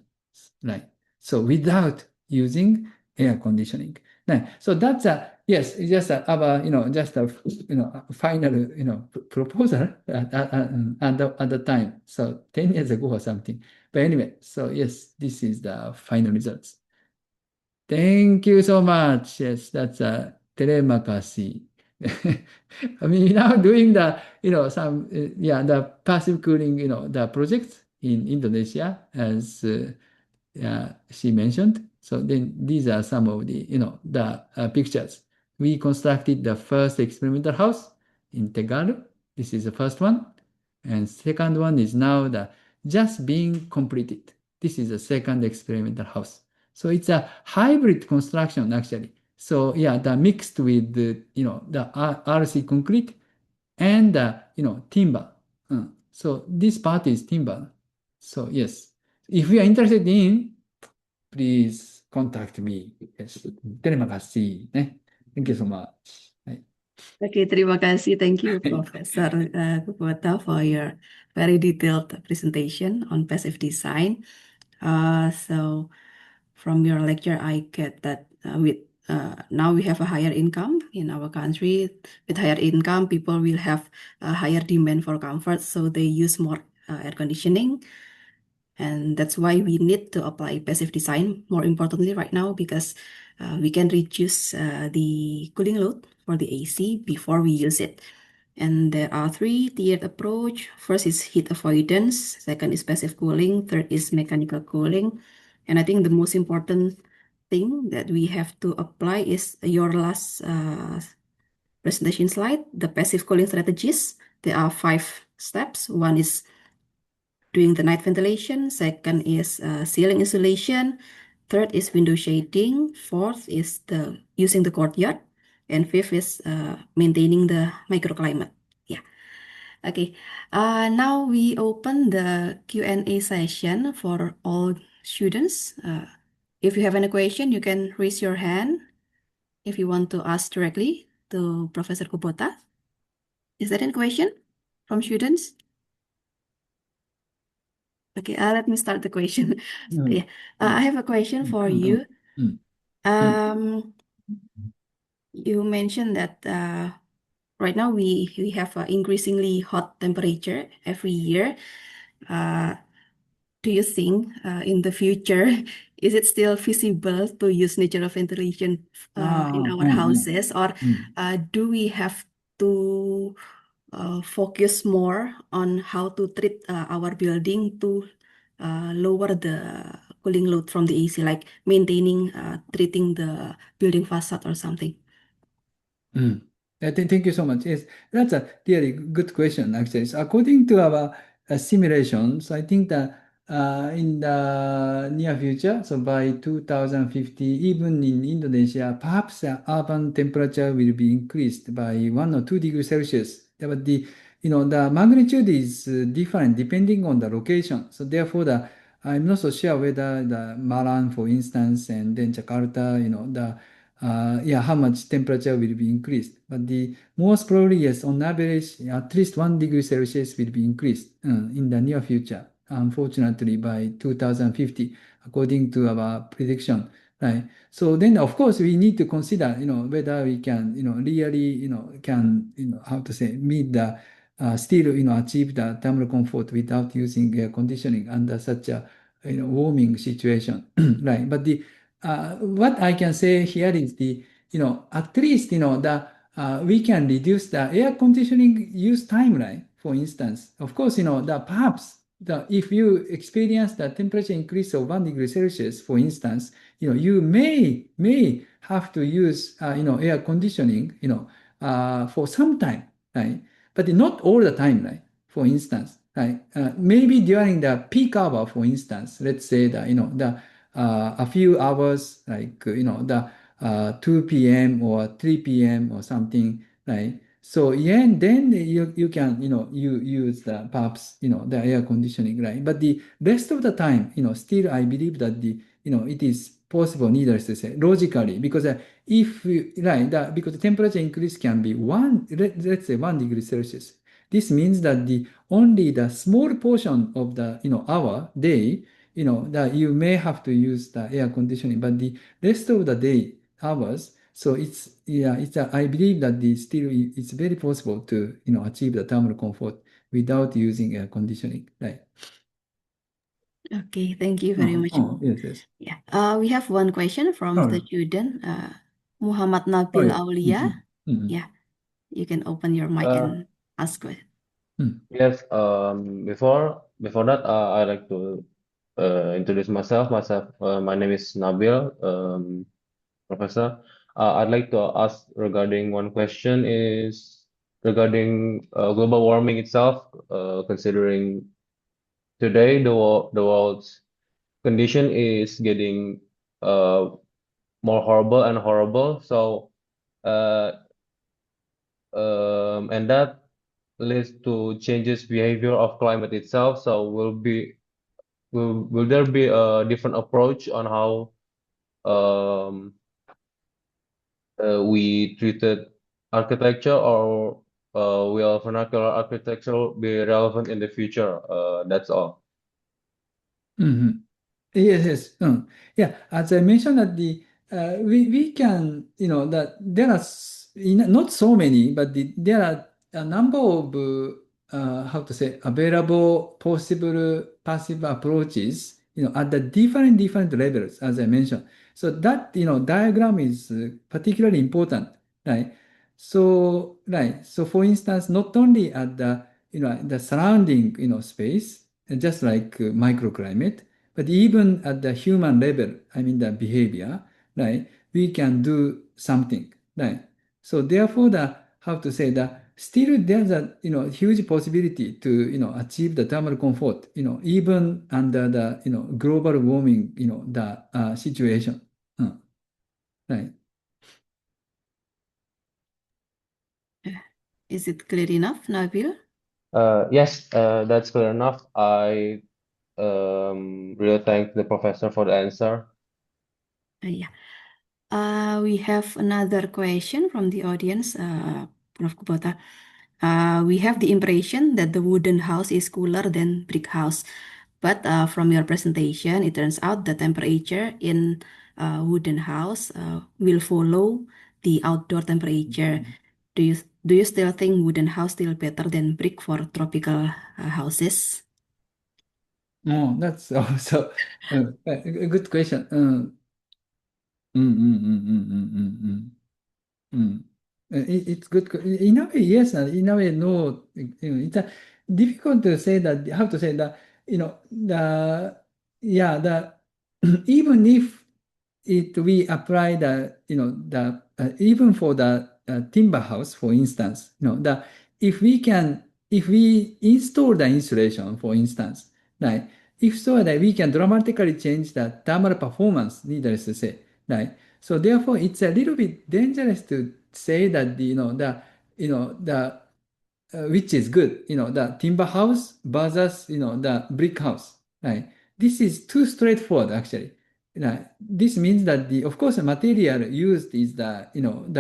right? So without using air conditioning. Right. So that's yes, it's just our, just a, a final, proposal at the time. So 10 years ago or something. But anyway, so yes, this is the final results. Thank you so much. Yes, that's terima kasih. I mean, now doing the, some, the passive cooling, the projects in Indonesia, as she mentioned. So then these are some of the, the pictures. We constructed the first experimental house in Tegal. This is the first one. And second one is now the just being completed. This is the second experimental house. So it's a hybrid construction actually. So yeah, the mixed with the, the RC concrete and timber. So this part is timber. So yes, if you are interested in, please contact me. Yes. Terima kasih. Thank you so much. Okay, terima kasih. Thank you, Professor Kubota, for your very detailed presentation on passive design. So from your lecture, I get that with now we have a higher income in our country. With higher income, people will have a higher demand for comfort, so they use more air conditioning. And that's why we need to apply passive design more importantly right now, because we can reduce the cooling load for the AC before we use it. And there are three tiered approach. First is heat avoidance, second is passive cooling, third is mechanical cooling. And I think the most important thing that we have to apply is your last presentation slide, the passive cooling strategies. There are 5 steps. One is doing the night ventilation, second is ceiling insulation, third is window shading, fourth is the using the courtyard, and fifth is maintaining the microclimate. Yeah. Okay. Now we open the Q&A session for all students. If you have any question, you can raise your hand if you want to ask directly to Professor Kubota. Is there any question from students? Okay, let me start the question. Yeah, I have a question for you. Mm. Mm. Um, you mentioned that right now we have an increasingly hot temperature every year. Uh, do you think in the future is it still feasible to use natural ventilation in our houses, or Mm. do we have to focus more on how to treat our building to lower the cooling load from the AC, like maintaining, treating the building facade or something? Mm. Thank you so much. Yes, that's a really good question, actually. So according to our simulations, I think that in the near future, so by 2050, even in Indonesia, perhaps the urban temperature will be increased by 1 or 2 degrees Celsius. Yeah, but the magnitude is different depending on the location. So therefore, I'm not so sure whether the Malang, for instance, and then Jakarta, yeah, how much temperature will be increased. But the most probably, yes, on average, at least 1 degree Celsius will be increased in the near future. Unfortunately, by 2050, according to our prediction, right? So then, of course, we need to consider, whether we can, really, how to say, meet the still, achieve the thermal comfort without using air conditioning under such a, warming situation, right? But what I can say here is at least, we can reduce the air conditioning use timeline, for instance. Of course, perhaps if you experience the temperature increase of 1 degree Celsius, for instance, you may have to use, air conditioning, for some time, right? But not all the time, right? For instance, right? Maybe during the peak hour, for instance, let's say that, a few hours, like, the 2 p.m. or 3 p.m. or something, right? So yeah, then you can, you use the perhaps, the air conditioning, right? But the rest of the time, still I believe that it is possible, needless to say, logically, because if you, right, because the temperature increase can be let's say 1 degree Celsius. This means that only the small portion of the, hour, day, that you may have to use the air conditioning, but the rest of the day hours, so I believe that it's very possible to, achieve the thermal comfort without using air conditioning, right? Okay, thank you very much. Yes, yes. Yeah, we have one question from the Oh, student, Muhammad Nabil yeah. Aulia. Mm, mm, Yeah, you can open your mic Uh, and ask question. mm, yes. Before that, I'd like to introduce myself. My name is Nabil, Professor. I'd like to ask regarding one question is regarding global warming itself. Considering today the world's condition is getting uh, more horrible and horrible. So uh, and that leads to changes behavior of climate itself. So will there be a different approach on how um, we treated architecture, or will vernacular architecture be relevant in the future? That's all. mm. Yes, yes. Yeah, as I mentioned that we can, that there are not so many, but there are a number of, how to say, available possible passive approaches, at the different levels, as I mentioned. So that, diagram is particularly important, right? So, right. So for instance, not only at the surrounding, space, just like microclimate, but even at the human level, I mean the behavior, right? We can do something, right? So therefore, how to say still there's a huge possibility to achieve the thermal comfort, even under the global warming, the situation, right? Is it clear enough, Nabil? Yes, that's clear enough. I really thank the professor for the answer. Yeah. We have another question from the audience, Prof Kubota. We have the impression that the wooden house is cooler than brick house, but from your presentation, it turns out the temperature in wooden house will follow the outdoor temperature. Do you still think wooden house still better than brick for tropical houses? Oh, that's also a good question. Mm, mm, mm, mm, mm, mm, mm. Mm. It's good. In a way, yes, and in a way, no. It's difficult to say that. How to say that? Yeah, the even if we apply even for the timber house, for instance, if we install the insulation, for instance, right? If so, that we can dramatically change the thermal performance, needless to say, right? So therefore, it's a little bit dangerous to say that the which is good, the timber house versus the brick house, right? This is too straightforward actually. This means that of course the material used is the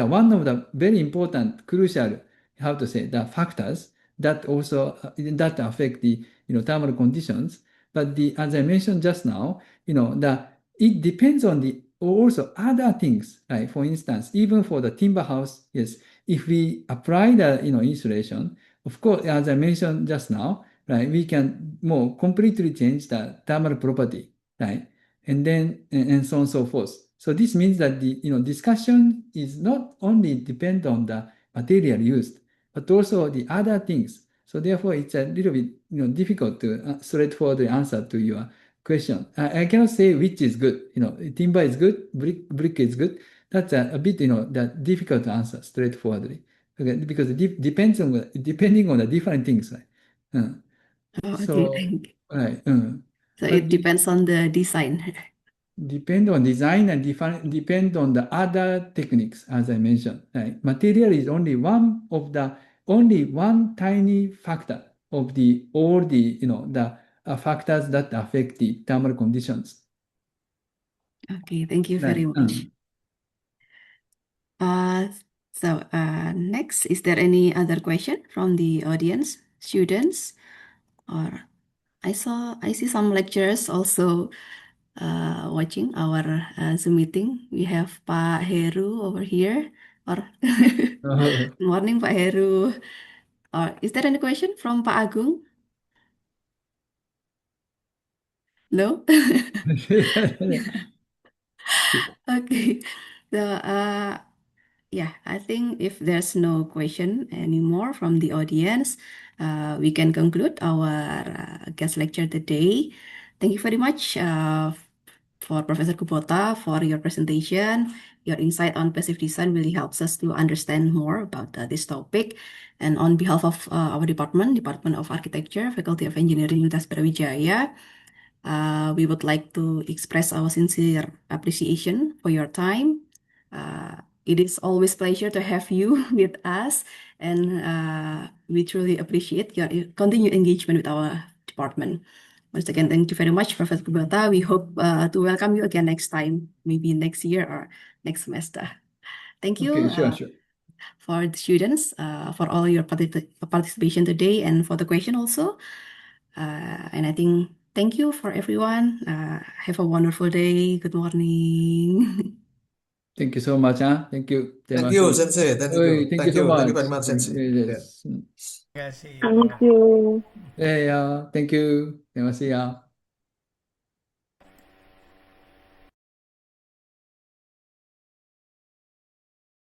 one of the very important crucial, how to say, the factors that also that affect the thermal conditions. But as I mentioned just now, it depends on the also other things, right? For instance, even for the timber house, yes, if we apply the insulation, of course, as I mentioned just now, right, we can more completely change the thermal property, right? And so on and so forth. So this means that the discussion is not only depend on the material used, but also the other things. So therefore, it's a little bit difficult to straightforwardly answer to your question. I cannot say which is good. Timber is good, brick is good. That's a bit that difficult to answer straightforwardly. Okay, because it depends on depending on the different things, right? Oh, okay, So right, so but it depends on the design. depend on design and depend on the other techniques, as I mentioned. Right? Material is only one tiny factor of the all the the factors that affect the thermal conditions. Okay, thank you Right. very much. So next, is there any other question from the audience, students, or I see some lecturers also watching our Zoom meeting. We have Pak Heru over here. Or Uh, morning, Pak Heru. Or is there any question from Pak Agung? No? Okay. So yeah, I think if there's no question anymore from the audience, we can conclude our guest lecture today. Thank you very much for Professor Kubota for your presentation. Your insight on passive design really helps us to understand more about this topic. And on behalf of our Department of Architecture, Faculty of Engineering Universitas Brawijaya, we would like to express our sincere appreciation for your time. It is always pleasure to have you with us, and we truly appreciate your continued engagement with our department. Once again, thank you very much, Professor Kubota. We hope to welcome you again next time, maybe next year or next semester. Thank you Okay, sure. for the students for all your participation today and for the question also. And I think thank you for everyone. Have a wonderful day. Good morning. Thank you so much, huh? Thank you. Terima Thank you, kasih. Sensei. Thank you. Oi, thank you so Thank you much. very much, Sensei. Yeah. Yes. Terima kasih. Thank you. Yeah, thank you. Terima kasih ya.